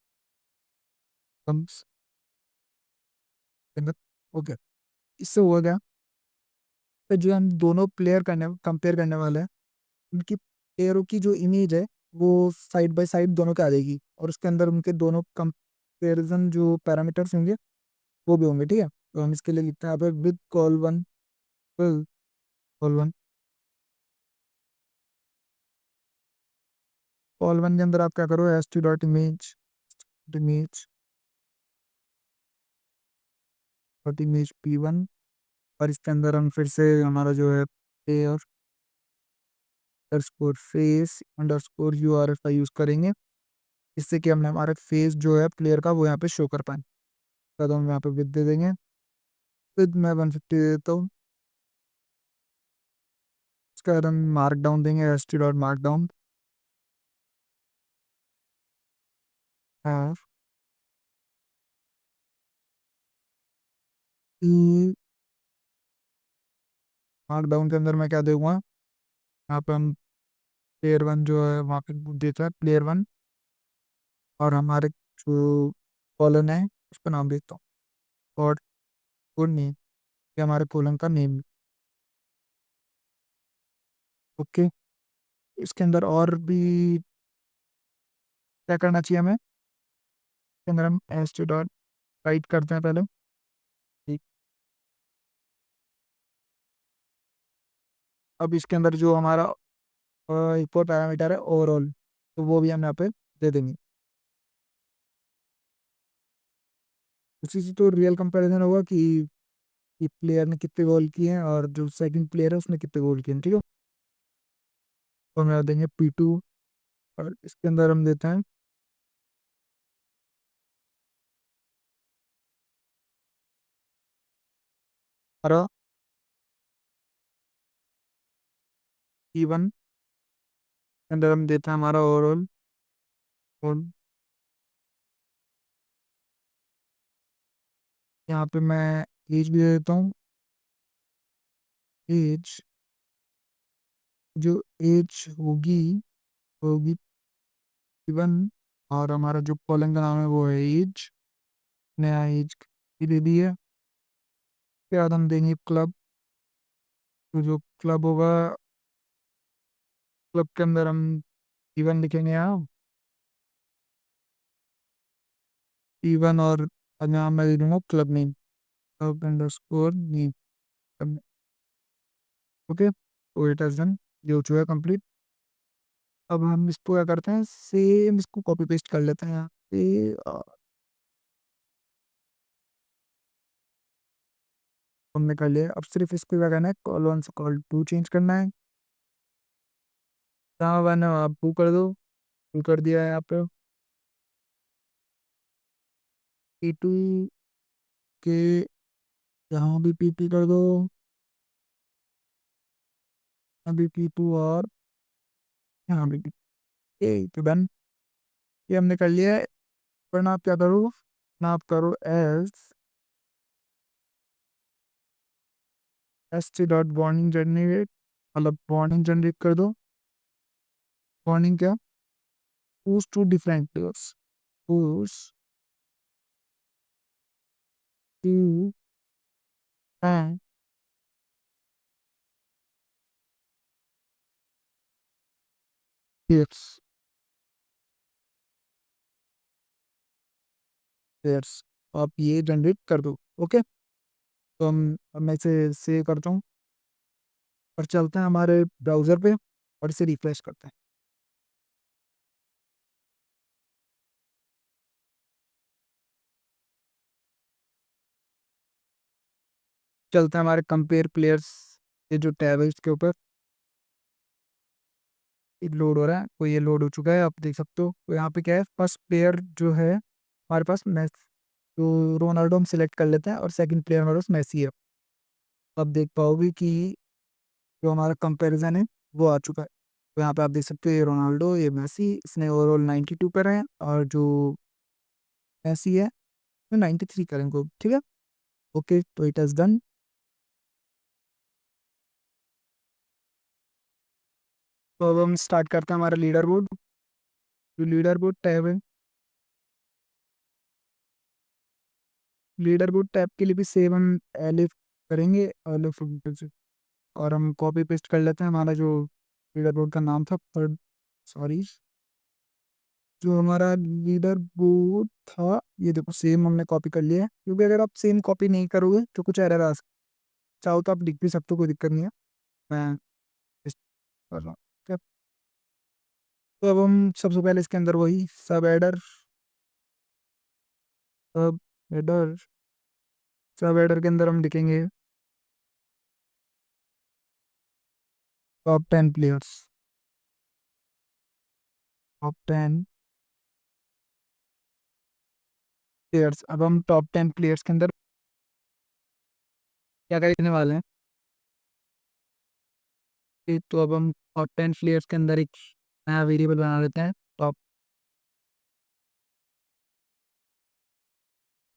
columns. Okay, इससे हुआ क्या, तो जो हम दोनों प्लेयर करने कंपेयर करने वाले हैं, उनकी प्लेयरों की जो इमेज है वो साइड बाय साइड दोनों के आ जाएगी, और उसके अंदर उनके दोनों कंपेरिजन जो पैरामीटर्स होंगे वो भी होंगे। ठीक है, तो हम इसके लिए लिखते हैं यहाँ पे with call one. Call one के अंदर आप क्या करो, S T dot image image dot image P1, और इसके अंदर हम फिर से हमारा जो है player underscore face underscore URL का यूज़ करेंगे, इससे कि हमने हमारा फेस जो है प्लेयर का वो यहाँ पे शो कर पाए। तो हम यहाँ पे विद दे देंगे, विद मैं 150 देता हूँ। इसका हम मार्क डाउन देंगे, S T dot mark down है। मार्क डाउन के अंदर मैं क्या दूंगा, यहाँ पे हम प्लेयर वन जो है वहाँ पे देता है प्लेयर वन, और हमारे जो कॉलन है उस पर नाम देता हूँ, और गुड नेम, ये हमारे कॉलन का नेम। ओके, इसके अंदर और भी क्या करना चाहिए हमें, इसके अंदर हम एस टी डॉट राइट करते हैं पहले। ठीक, अब इसके अंदर जो हमारा एक और पैरामीटर है ओवरऑल, तो वो भी हम यहाँ पे दे देंगे। उसी से तो रियल कंपैरिजन होगा कि प्लेयर ने कितने गोल किए हैं और जो सेकंड प्लेयर है उसने कितने गोल किए हैं। ठीक है, तो हम यहाँ देंगे P2, और इसके अंदर हम देते हैं हमारा P1 के अंदर हम देते हैं हमारा ओवरऑल। और यहाँ पे मैं एज भी दे देता हूँ, एज, जो एज होगी होगी P1, और हमारा जो कॉलम का नाम है वो है एज, नया एज भी दे दी है। उसके बाद हम देंगे क्लब, तो जो क्लब होगा, क्लब के अंदर हम P1 लिखेंगे यहाँ P1, और यहाँ मैं दे दूंगा club name, club underscore name. Okay, तो इट हैज डन, ये हो चुका है कंप्लीट। अब हम इसको क्या करते हैं, सेम इसको कॉपी पेस्ट कर लेते हैं यहाँ पे, हमने कर लिया। अब सिर्फ इसको क्या करना है, कॉल वन से कॉल टू चेंज करना है। जहाँ वन है आप टू कर दो, टू कर दिया है यहाँ पे। P2 के यहाँ भी PP कर दो, अभी P2, और यहाँ भी तो डन, ये हमने कर लिया है। वरना आप क्या करो, ना आप करो S T dot warning generate, मतलब वार्निंग जनरेट कर दो। वार्निंग क्या, push to different players, push to and players players आप ये जनरेट कर दो। ओके, तो अब मैं इसे सेव करता हूँ और चलते हैं हमारे ब्राउज़र पे और इसे रिफ्रेश करते हैं। चलते हैं हमारे कंपेयर प्लेयर्स, ये जो टैब है इसके ऊपर। ये लोड हो रहा है, तो ये लोड हो चुका है, आप देख सकते हो। तो यहाँ पे क्या है, फर्स्ट प्लेयर जो है हमारे पास मैस, तो रोनाल्डो हम सिलेक्ट कर लेते हैं और सेकंड प्लेयर हमारे पास मैसी है। तो आप देख पाओगे कि जो हमारा कंपैरिजन है वो आ चुका है। तो यहाँ पे आप देख सकते हो, ये रोनाल्डो, ये मैसी, इसने ओवरऑल 92 पर है और जो मैसी है वो 93 करेंगे। ठीक है, ओके, तो इट इज डन। तो अब हम स्टार्ट करते हैं हमारा लीडर बोर्ड। जो लीडर बोर्ड टैब है, लीडर बोर्ड टैब के लिए भी सेम हम एलिफ करेंगे, एलिफ से, और हम कॉपी पेस्ट कर लेते हैं हमारा जो लीडर बोर्ड का नाम था, पर सॉरी, जो हमारा लीडर बोर्ड था, ये देखो सेम हमने कॉपी कर लिया है। क्योंकि अगर आप सेम कॉपी नहीं करोगे तो कुछ एरर आ सकता है। चाहो तो आप लिख भी सकते हो, कोई दिक्कत नहीं है। मैं पेस्ट कर रहा हूँ। ठीक है, तो अब हम सबसे पहले इसके अंदर वही सब एडर सब एडर के अंदर हम लिखेंगे टॉप 10 प्लेयर्स, टॉप 10 प्लेयर्स। अब हम टॉप 10 प्लेयर्स के अंदर क्या करने वाले हैं, तो अब हम टॉप 10 प्लेयर्स के अंदर एक नया वेरिएबल बना लेते हैं, टॉप।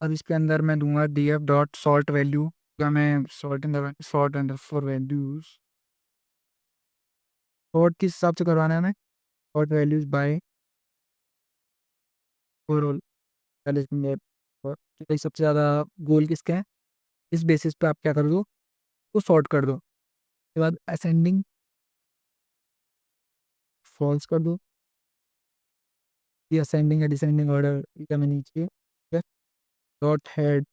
अब इसके अंदर मैं दूंगा df.sort वैल्यू, क्या मैं sort in the for values, sort किस हिसाब से करवाना है हमें, सॉर्ट वैल्यूज बाय ओवरऑल, पहले इसमें भाई सबसे ज़्यादा गोल किसका है, इस बेसिस पे आप क्या कर दो, तो सॉर्ट कर दो। उसके बाद असेंडिंग फॉल्स कर दो, ये असेंडिंग या डिसेंडिंग ऑर्डर ये हमें नहीं चाहिए। डॉट हेड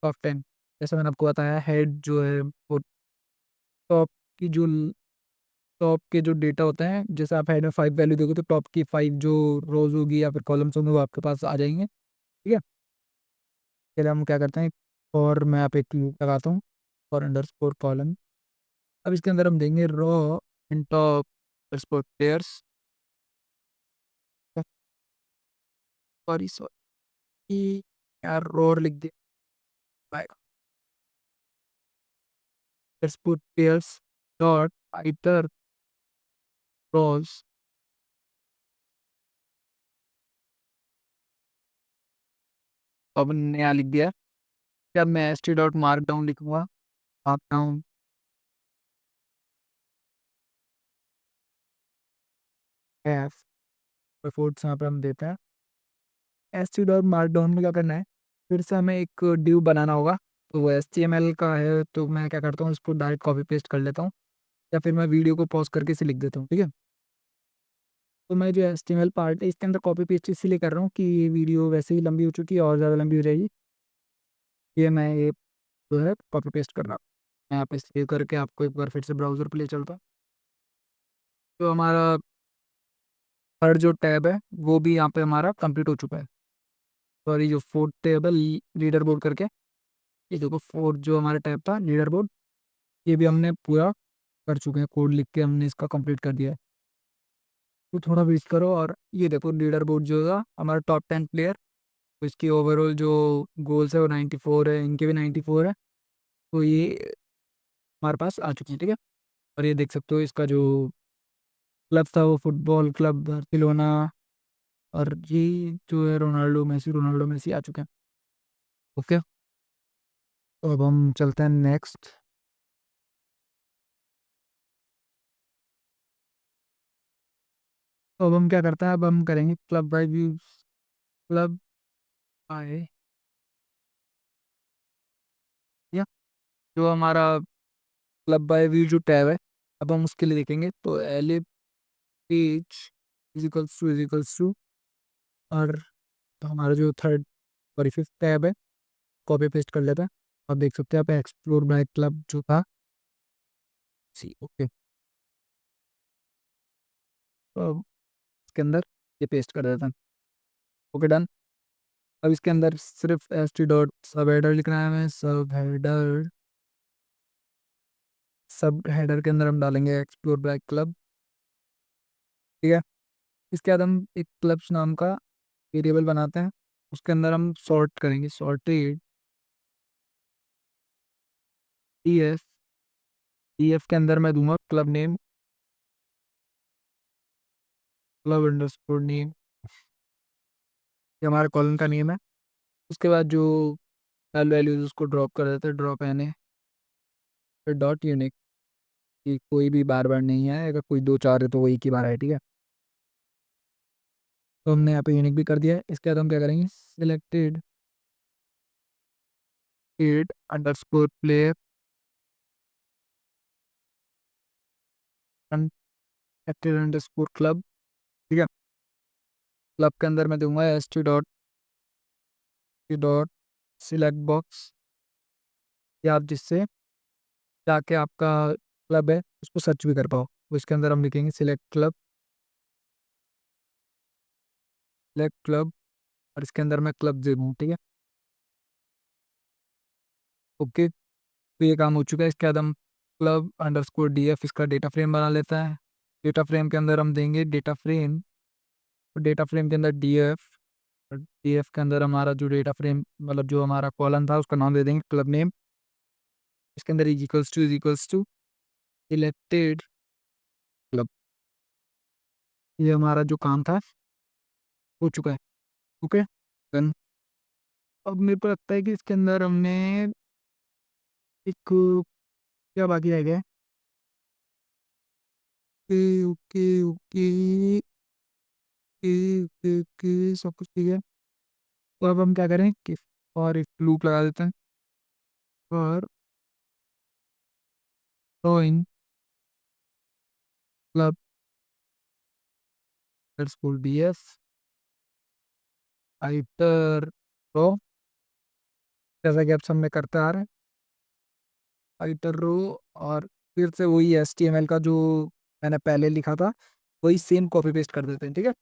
टॉप 10, जैसे मैंने आपको बताया, हेड जो है वो टॉप की जो टॉप के जो डेटा होते हैं, जैसे आप हेड में 5 वैल्यू दोगे तो टॉप की 5 जो रोज होगी या फिर कॉलम्स होंगे वो आपके पास आ जाएंगे। ठीक है, पहले हम क्या करते हैं, और मैं यहाँ पे एक लूप लगाता हूँ, फॉर अंडरस्कोर कॉलम। अब इसके अंदर हम देंगे row in top sport players, sorry sorry यार, रोर लिख दे, sport players dot iterrows. अब नया लिख दिया। क्या मैं S T dot markdown लिखूंगा, मार्क डाउन एफ, फोर्थ यहाँ पे हम देते हैं S T dot markdown में क्या करना है, फिर से हमें एक ड्यू बनाना होगा। तो वो एच टी एम एल का है, तो मैं क्या करता हूँ, इसको डायरेक्ट कॉपी पेस्ट कर लेता हूँ, या फिर मैं वीडियो को पॉज करके इसे लिख देता हूँ। ठीक है, तो मैं जो H T M L part है इसके अंदर कॉपी पेस्ट इसलिए कर रहा हूँ कि ये वीडियो वैसे ही लंबी हो चुकी है और ज़्यादा लंबी हो जाएगी, ये मैं ये जो है कॉपी पेस्ट कर रहा हूँ। मैं यहाँ पे सेव करके आपको एक बार फिर से ब्राउज़र पे ले चलता हूँ। तो हमारा थर्ड जो टैब है वो भी यहाँ पे हमारा कंप्लीट हो चुका है। सॉरी, जो फोर्थ टैब है लीडर बोर्ड करके, ये देखो फोर्थ जो हमारा टैब था लीडर बोर्ड, ये भी हमने पूरा कर चुके हैं, कोड लिख के हमने इसका कंप्लीट कर दिया है। तो थोड़ा वेट करो, और ये देखो लीडर बोर्ड जो था हमारा टॉप 10 प्लेयर, तो इसकी ओवरऑल जो गोल्स है वो 94 है, इनके भी 94 है। तो ये हमारे पास आ चुकी है। ठीक है, और ये देख सकते हो इसका जो क्लब था वो फुटबॉल क्लब बार्सिलोना, और ये जो है रोनाल्डो मेसी आ चुके हैं। ओके, तो अब हम चलते हैं नेक्स्ट। तो अब हम क्या करते हैं, अब हम करेंगे club bye views, club bye, या जो हमारा क्लब बाय व्यू जो टैब है, अब हम उसके लिए देखेंगे, तो पेज इज इक्वल्स टू और हमारा जो थर्ड सॉरी फिफ्थ टैब है कॉपी पेस्ट कर लेते हैं। आप देख सकते हैं आप एक्सप्लोर बाय क्लब जो था सी ओके। तो अब इसके अंदर ये पेस्ट कर देते हैं। Okay done. अब इसके अंदर सिर्फ एस टी डॉट सब हेडर लिखना है हमें। सब हेडर के अंदर हम डालेंगे एक्सप्लोर बाय क्लब। ठीक है। इसके बाद हम एक क्लब्स नाम का वेरिएबल बनाते हैं। उसके अंदर हम सॉर्ट करेंगे सॉर्टेड डी एफ के अंदर मैं दूंगा club name club underscore name. ये हमारा कॉलम का नेम है। उसके बाद जो वैल्यूज उसको ड्रॉप कर देते हैं ड्रॉप एन ए फिर डॉट यूनिक कि कोई भी बार बार नहीं है अगर कोई दो चार है तो वो एक ही बार है। ठीक है। तो हमने यहाँ पे यूनिक भी कर दिया है। इसके बाद हम क्या करेंगे selected ed underscore player acted underscore club. ठीक है। क्लब के अंदर मैं दूंगा S T dot select box या आप जिससे जाके आपका क्लब है उसको सर्च भी कर पाओ। तो इसके अंदर हम लिखेंगे सिलेक्ट क्लब और इसके अंदर मैं क्लब दे दूँ। ठीक है। ओके। तो ये काम हो चुका है। इसके बाद हम क्लब अंडरस्कोर डी एफ इसका डेटा फ्रेम बना लेता है। डेटा फ्रेम के अंदर हम देंगे डेटा फ्रेम और डेटा फ्रेम के अंदर डी एफ और डी एफ के अंदर हमारा जो डेटा फ्रेम मतलब जो हमारा कॉलम था उसका नाम दे देंगे क्लब नेम। इसके अंदर is equals to selected club. ये हमारा जो काम था हो चुका है। Okay done. अब मेरे को लगता है कि इसके अंदर हमने एक क्या बाकी रह गया है। Okay okay okay okay okay okay, सब कुछ ठीक है। तो अब हम क्या करें कि और एक लूप लगा देते हैं और इन क्लब स्कूल बी एस आइटर रो जैसा कि आप सब में करते आ रहे हैं आइटर रो और फिर से वही एच टी एम एल का जो मैंने पहले लिखा था वही सेम कॉपी पेस्ट कर देते हैं। ठीक है।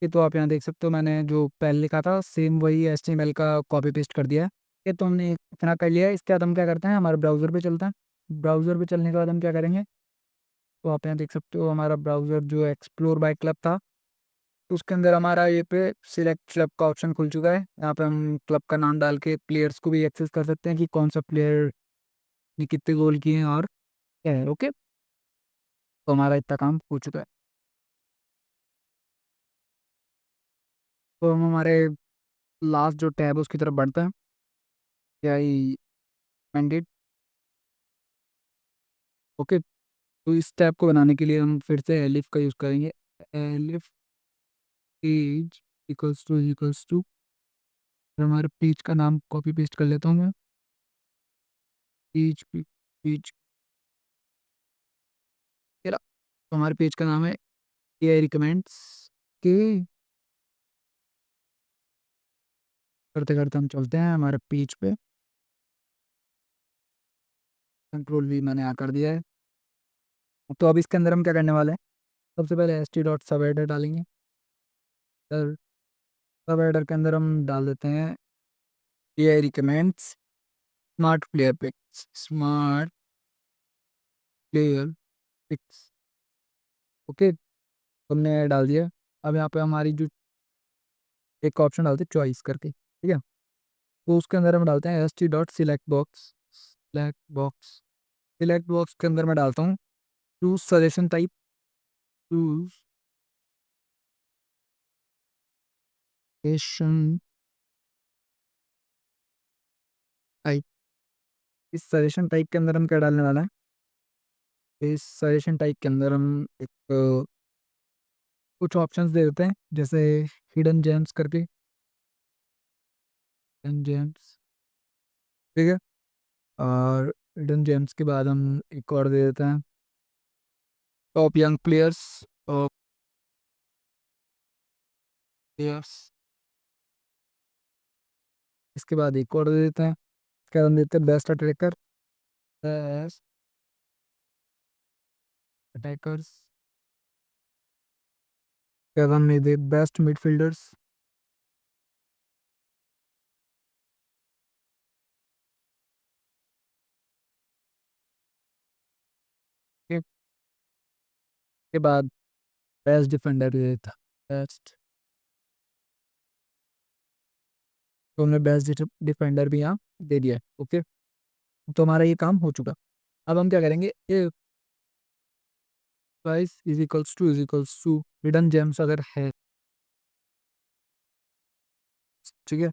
ये तो आप यहाँ देख सकते हो मैंने जो पहले लिखा था सेम वही एच टी एम एल का कॉपी पेस्ट कर दिया है। ये तो हमने इतना कर लिया है। इसके बाद हम क्या करते हैं हमारे ब्राउज़र पे चलते हैं। ब्राउज़र पे चलने के बाद हम क्या करेंगे तो आप यहाँ देख सकते हो हमारा ब्राउज़र जो एक्सप्लोर बाय क्लब था तो उसके अंदर हमारा ये पे सिलेक्ट क्लब का ऑप्शन खुल चुका है। यहाँ पे हम क्लब का नाम डाल के प्लेयर्स को भी एक्सेस कर सकते हैं कि कौन सा प्लेयर ने कितने गोल किए हैं और क्या है। ओके। तो हमारा इतना काम हो चुका है। तो हम हमारे लास्ट जो टैब है उसकी तरफ बढ़ते हैं। क्या ही मैंडेट। ओके। तो इस टैब को बनाने के लिए हम फिर से एलिफ का यूज़ करेंगे। एलिफ पेज इक्वल्स टू हमारे पेज का नाम कॉपी पेस्ट कर लेता हूँ मैं। पेज पेज तो हमारे पेज का नाम है ए आई रिकमेंड्स के। करते करते हम चलते हैं हमारे पेज पे। कंट्रोल भी मैंने यहाँ कर दिया है। तो अब इसके अंदर हम क्या करने वाले हैं सबसे पहले S T dot subheader डालेंगे। सर सब एडर के अंदर हम डाल देते हैं A I recommends smart player picks. Okay. हमने डाल दिया। अब यहाँ पे हमारी जो एक ऑप्शन डालते हैं चॉइस करके। ठीक है। तो उसके अंदर हम डालते हैं S T dot select box के अंदर मैं डालता हूँ choose suggestion type choose suggestion type. इस सजेशन टाइप के अंदर हम क्या डालने वाला है इस सजेशन टाइप के अंदर हम एक कुछ ऑप्शंस दे देते हैं जैसे हिडन जेम्स करके हिडन जेम्स। ठीक है। और हिडन जेम्स के बाद हम एक और दे देते हैं, top young players, top players. इसके बाद एक और दे देते हैं, इसके बाद हम देते हैं बेस्ट अटैकर, बेस्ट अटैकर्स। इसके बाद हम दे बेस्ट मिडफील्डर्स। के बाद बेस्ट डिफेंडर दे देता, बेस्ट, तो हमने बेस्ट डिफेंडर भी यहाँ दे दिया है। ओके, तो हमारा ये काम हो चुका। अब हम क्या करेंगे, ये price is equals to hidden gems अगर है, ठीक है,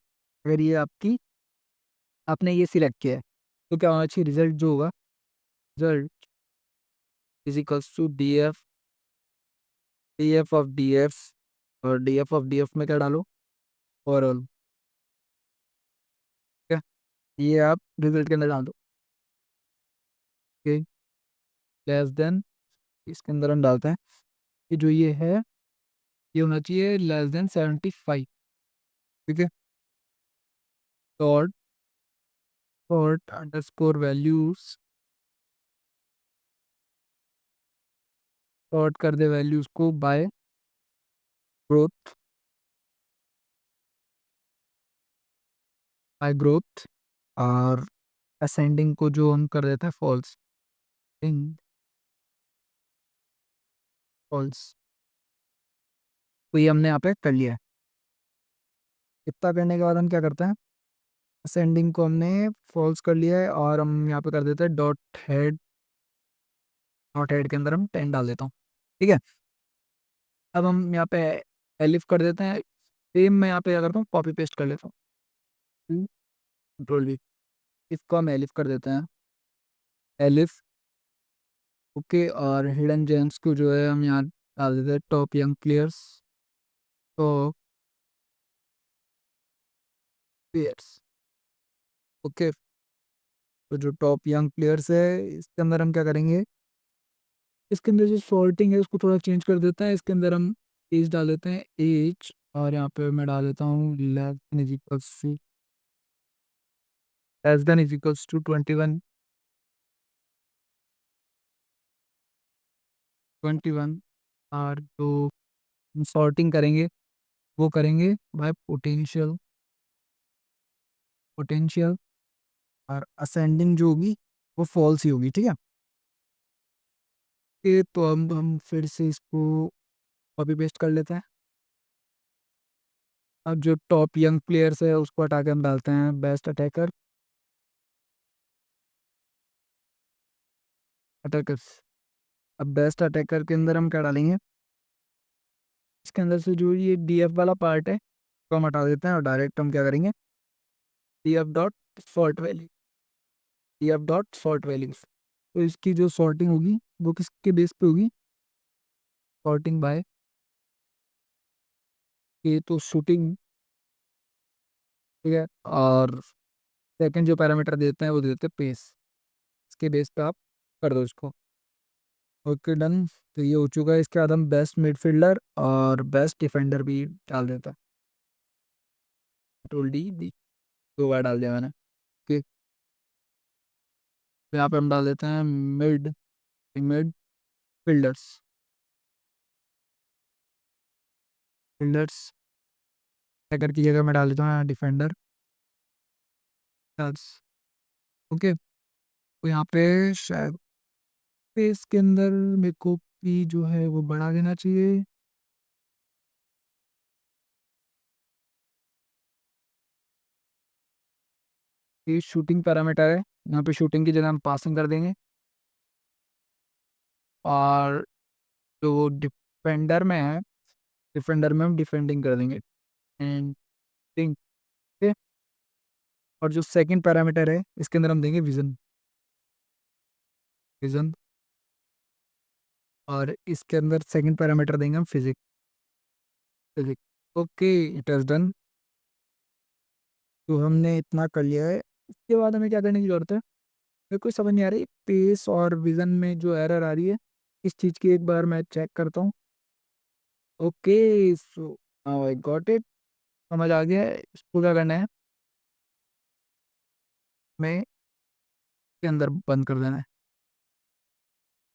अगर ये आपकी, आपने ये सिलेक्ट किया है, तो क्या होना चाहिए, रिजल्ट जो होगा, result is equals to D F of D F, और डी एफ में क्या डालो, ओवरऑल। ठीक है, ये आप रिजल्ट के अंदर डाल दो। ओके, लेस देन, इसके अंदर हम डालते हैं कि जो ये है, ये होना चाहिए लेस देन 75। ठीक है, dot dot underscore values, dot कर दे वैल्यूज को ग्रोथ बाय ग्रोथ, और असेंडिंग को जो हम कर देते हैं फॉल्स, इन फॉल्स, तो ये हमने यहाँ पे कर लिया है। इतना करने के बाद हम क्या करते हैं, असेंडिंग को हमने फॉल्स कर लिया है, और हम यहाँ पे कर देते हैं हेड डॉट हेड के अंदर हम 10 डाल देता हूँ। ठीक है, अब हम यहाँ पे एलिफ कर देते हैं, सेम मैं यहाँ पे क्या करता हूँ, कॉपी पेस्ट कर लेता हूँ, कंट्रोल वी, इसको हम एलिफ कर देते हैं, एलिफ। ओके, और हिडन जेम्स को जो है हम यहाँ डाल देते हैं top young players, top players. Okay, तो जो टॉप यंग प्लेयर्स है, इसके अंदर हम क्या करेंगे, इसके अंदर जो सॉर्टिंग है उसको थोड़ा चेंज कर देता है, इसके अंदर हम एज डाल देते हैं, एज, और यहाँ पे मैं डाल देता हूँ less than is equals to 21, 21। और जो हम सॉर्टिंग करेंगे वो करेंगे बाय पोटेंशियल, और असेंडिंग जो होगी वो फॉल्स ही होगी। ठीक है, ये तो हम फिर से इसको कॉपी पेस्ट कर लेते हैं। अब जो टॉप यंग प्लेयर्स है उसको हटा के हम डालते हैं बेस्ट अटैकर, अटैकर्स। अब बेस्ट अटैकर के अंदर हम क्या डालेंगे, इसके अंदर से जो ये डीएफ वाला पार्ट है तो हम हटा देते हैं, और डायरेक्ट हम क्या करेंगे, DF dot sort value, DF dot sort values. तो इसकी जो सॉर्टिंग होगी वो किसके बेस पे होगी, सॉर्टिंग बाय, ये तो शूटिंग। ठीक है, और सेकंड जो पैरामीटर देते हैं वो देते हैं पेस, इसके बेस पे आप कर दो इसको। ओके, डन, तो ये हो चुका है। इसके बाद हम बेस्ट मिडफील्डर और बेस्ट डिफेंडर भी डाल देता है, कंट्रोल डी, 2 बार डाल दिया मैंने। ओके, तो यहाँ पे हम डाल देते हैं मिड फील्डर्स, फील्डर्स अगर की जगह मैं डाल देता हूँ डिफेंडर। ओके, तो यहाँ पे शायद पेस के अंदर मेरे को पी जो है वो बढ़ा देना चाहिए। ये शूटिंग पैरामीटर है, यहाँ पे शूटिंग की जगह हम पासिंग कर देंगे, और जो डिफेंडर में है, डिफेंडर में हम डिफेंडिंग कर देंगे, एंड थिंक। और जो सेकंड पैरामीटर है इसके अंदर हम देंगे विजन, विजन, और इसके अंदर सेकंड पैरामीटर देंगे हम फिजिक, फिजिक। Okay, it is done. तो हमने इतना कर लिया है, इसके बाद हमें क्या करने की जरूरत है, मेरे को समझ नहीं आ रही पेस और विज़न में जो एरर आ रही है, इस चीज़ की एक बार मैं चेक करता हूँ। Okay, so now I got it, समझ आ गया है। इसको क्या करना है, मैं इसके अंदर बंद कर देना है।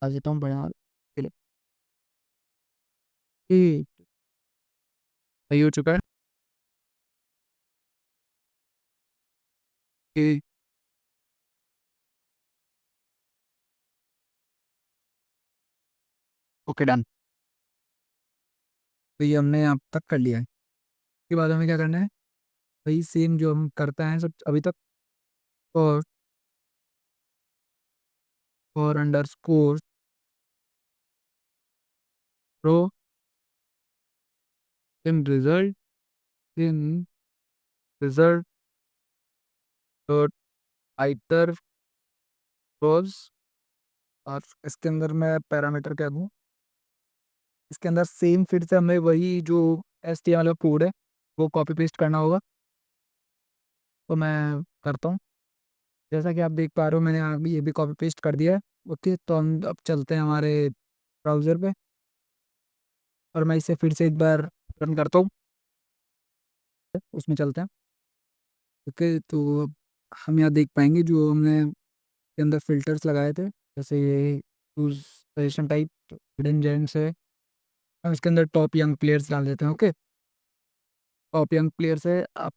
आ जाता हूँ बड़ा के लिए। ये सही हो चुका है। ये ओके डन। तो ये हमने यहाँ तक कर लिया है। उसके बाद हमें क्या करना है, वही सेम जो हम करते हैं सब अभी तक, और underscore row in in result dot iterrows, और इसके अंदर मैं पैरामीटर क्या दूँ, इसके अंदर सेम फिर से हमें वही जो HTML का कोड है वो कॉपी पेस्ट करना होगा। तो मैं करता हूँ। जैसा कि आप देख पा रहे हो, मैंने अभी ये भी कॉपी पेस्ट कर दिया है। ओके, तो हम अब चलते हैं हमारे ब्राउज़र पे, और मैं इसे फिर से एक बार रन करता हूँ। उसमें चलते हैं। ओके, तो अब हम यहाँ देख पाएंगे जो हमने के अंदर फ़िल्टर्स लगाए थे, जैसे ये choose suggestion type, hidden gems है। हम इसके अंदर टॉप यंग प्लेयर्स डाल देते हैं। ओके, टॉप यंग प्लेयर्स है, आप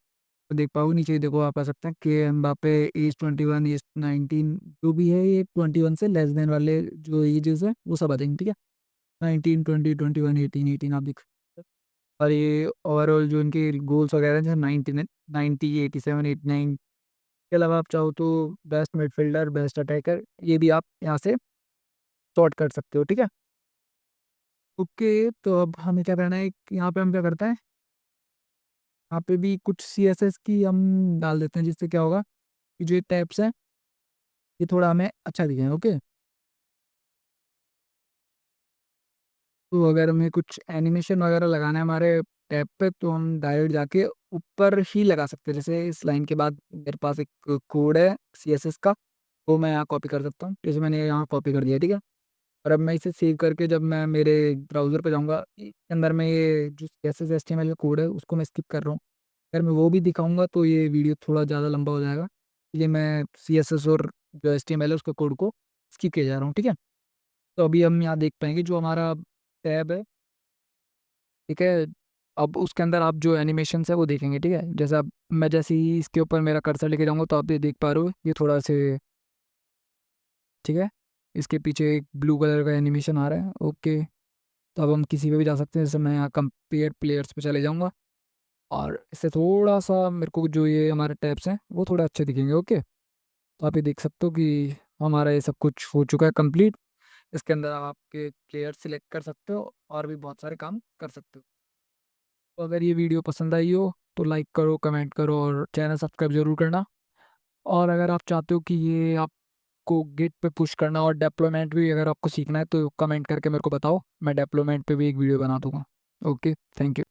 देख पाओगे नीचे देखो, आप आ सकते हैं के एम्बापे, एज 21, एज 19, जो भी है ये 21 से लेस देन वाले जो एजेस है वो सब आ जाएंगे, ठीक है। 19, 20, 21, 18, 18 आप देख सकते हैं। और ये ओवरऑल जो इनके गोल्स वगैरह हैं, जैसे 90, 87, 89 के अलावा आप चाहो तो बेस्ट मिडफील्डर, बेस्ट अटैकर, ये भी आप यहाँ से सॉर्ट कर सकते हो, ठीक है। ओके, तो अब हमें क्या करना है, यहाँ पे हम क्या करते हैं, यहाँ पे भी कुछ CSS की हम डाल देते हैं, जिससे क्या होगा कि जो ये टैब्स हैं ये थोड़ा हमें अच्छा दिखेगा। ओके, तो अगर हमें कुछ एनिमेशन वगैरह लगाना है हमारे टैब पे, तो हम डायरेक्ट जाके ऊपर ही लगा सकते हैं। जैसे इस लाइन के बाद मेरे पास एक कोड है CSS का, वो मैं यहाँ कॉपी कर सकता हूँ। जैसे मैंने यहाँ कॉपी कर दिया, ठीक है। और अब मैं इसे सेव करके जब मैं मेरे ब्राउज़र पे जाऊँगा, इसके अंदर मैं ये जो CSS HTML का कोड है उसको मैं स्किप कर रहा हूँ। अगर मैं वो भी दिखाऊँगा तो ये वीडियो थोड़ा ज़्यादा लंबा हो जाएगा, इसलिए मैं CSS और जो HTML है उसका कोड को स्किप किए जा रहा हूँ, ठीक है। तो अभी हम यहाँ देख पाएँगे जो हमारा टैब है, ठीक है। अब उसके अंदर आप जो एनिमेशंस है वो देखेंगे, ठीक है। जैसे अब मैं जैसे ही इसके ऊपर मेरा कर्सर लेके जाऊँगा तो आप ये देख पा रहे हो, ये थोड़ा से, ठीक है। इसके पीछे एक ब्लू कलर का एनिमेशन आ रहा है। ओके, तो अब हम किसी पे भी जा सकते हैं। जैसे मैं यहाँ कंपेयर प्लेयर्स पे चले जाऊँगा, और इससे थोड़ा सा मेरे को जो ये हमारे टैब्स हैं वो थोड़ा अच्छे दिखेंगे। ओके, तो आप ये देख सकते हो कि हमारा ये सब कुछ हो चुका है कंप्लीट। इसके अंदर आप आपके प्लेयर सिलेक्ट कर सकते हो और भी बहुत सारे काम कर सकते हो। तो अगर ये वीडियो पसंद आई हो तो लाइक करो, कमेंट करो और चैनल सब्सक्राइब जरूर करना। और अगर आप चाहते हो कि ये आपको गिट पे पुश करना और डेप्लॉयमेंट भी अगर आपको सीखना है तो कमेंट करके मेरे को बताओ, मैं डेप्लॉयमेंट पे भी एक वीडियो बना दूंगा। Okay, thank you.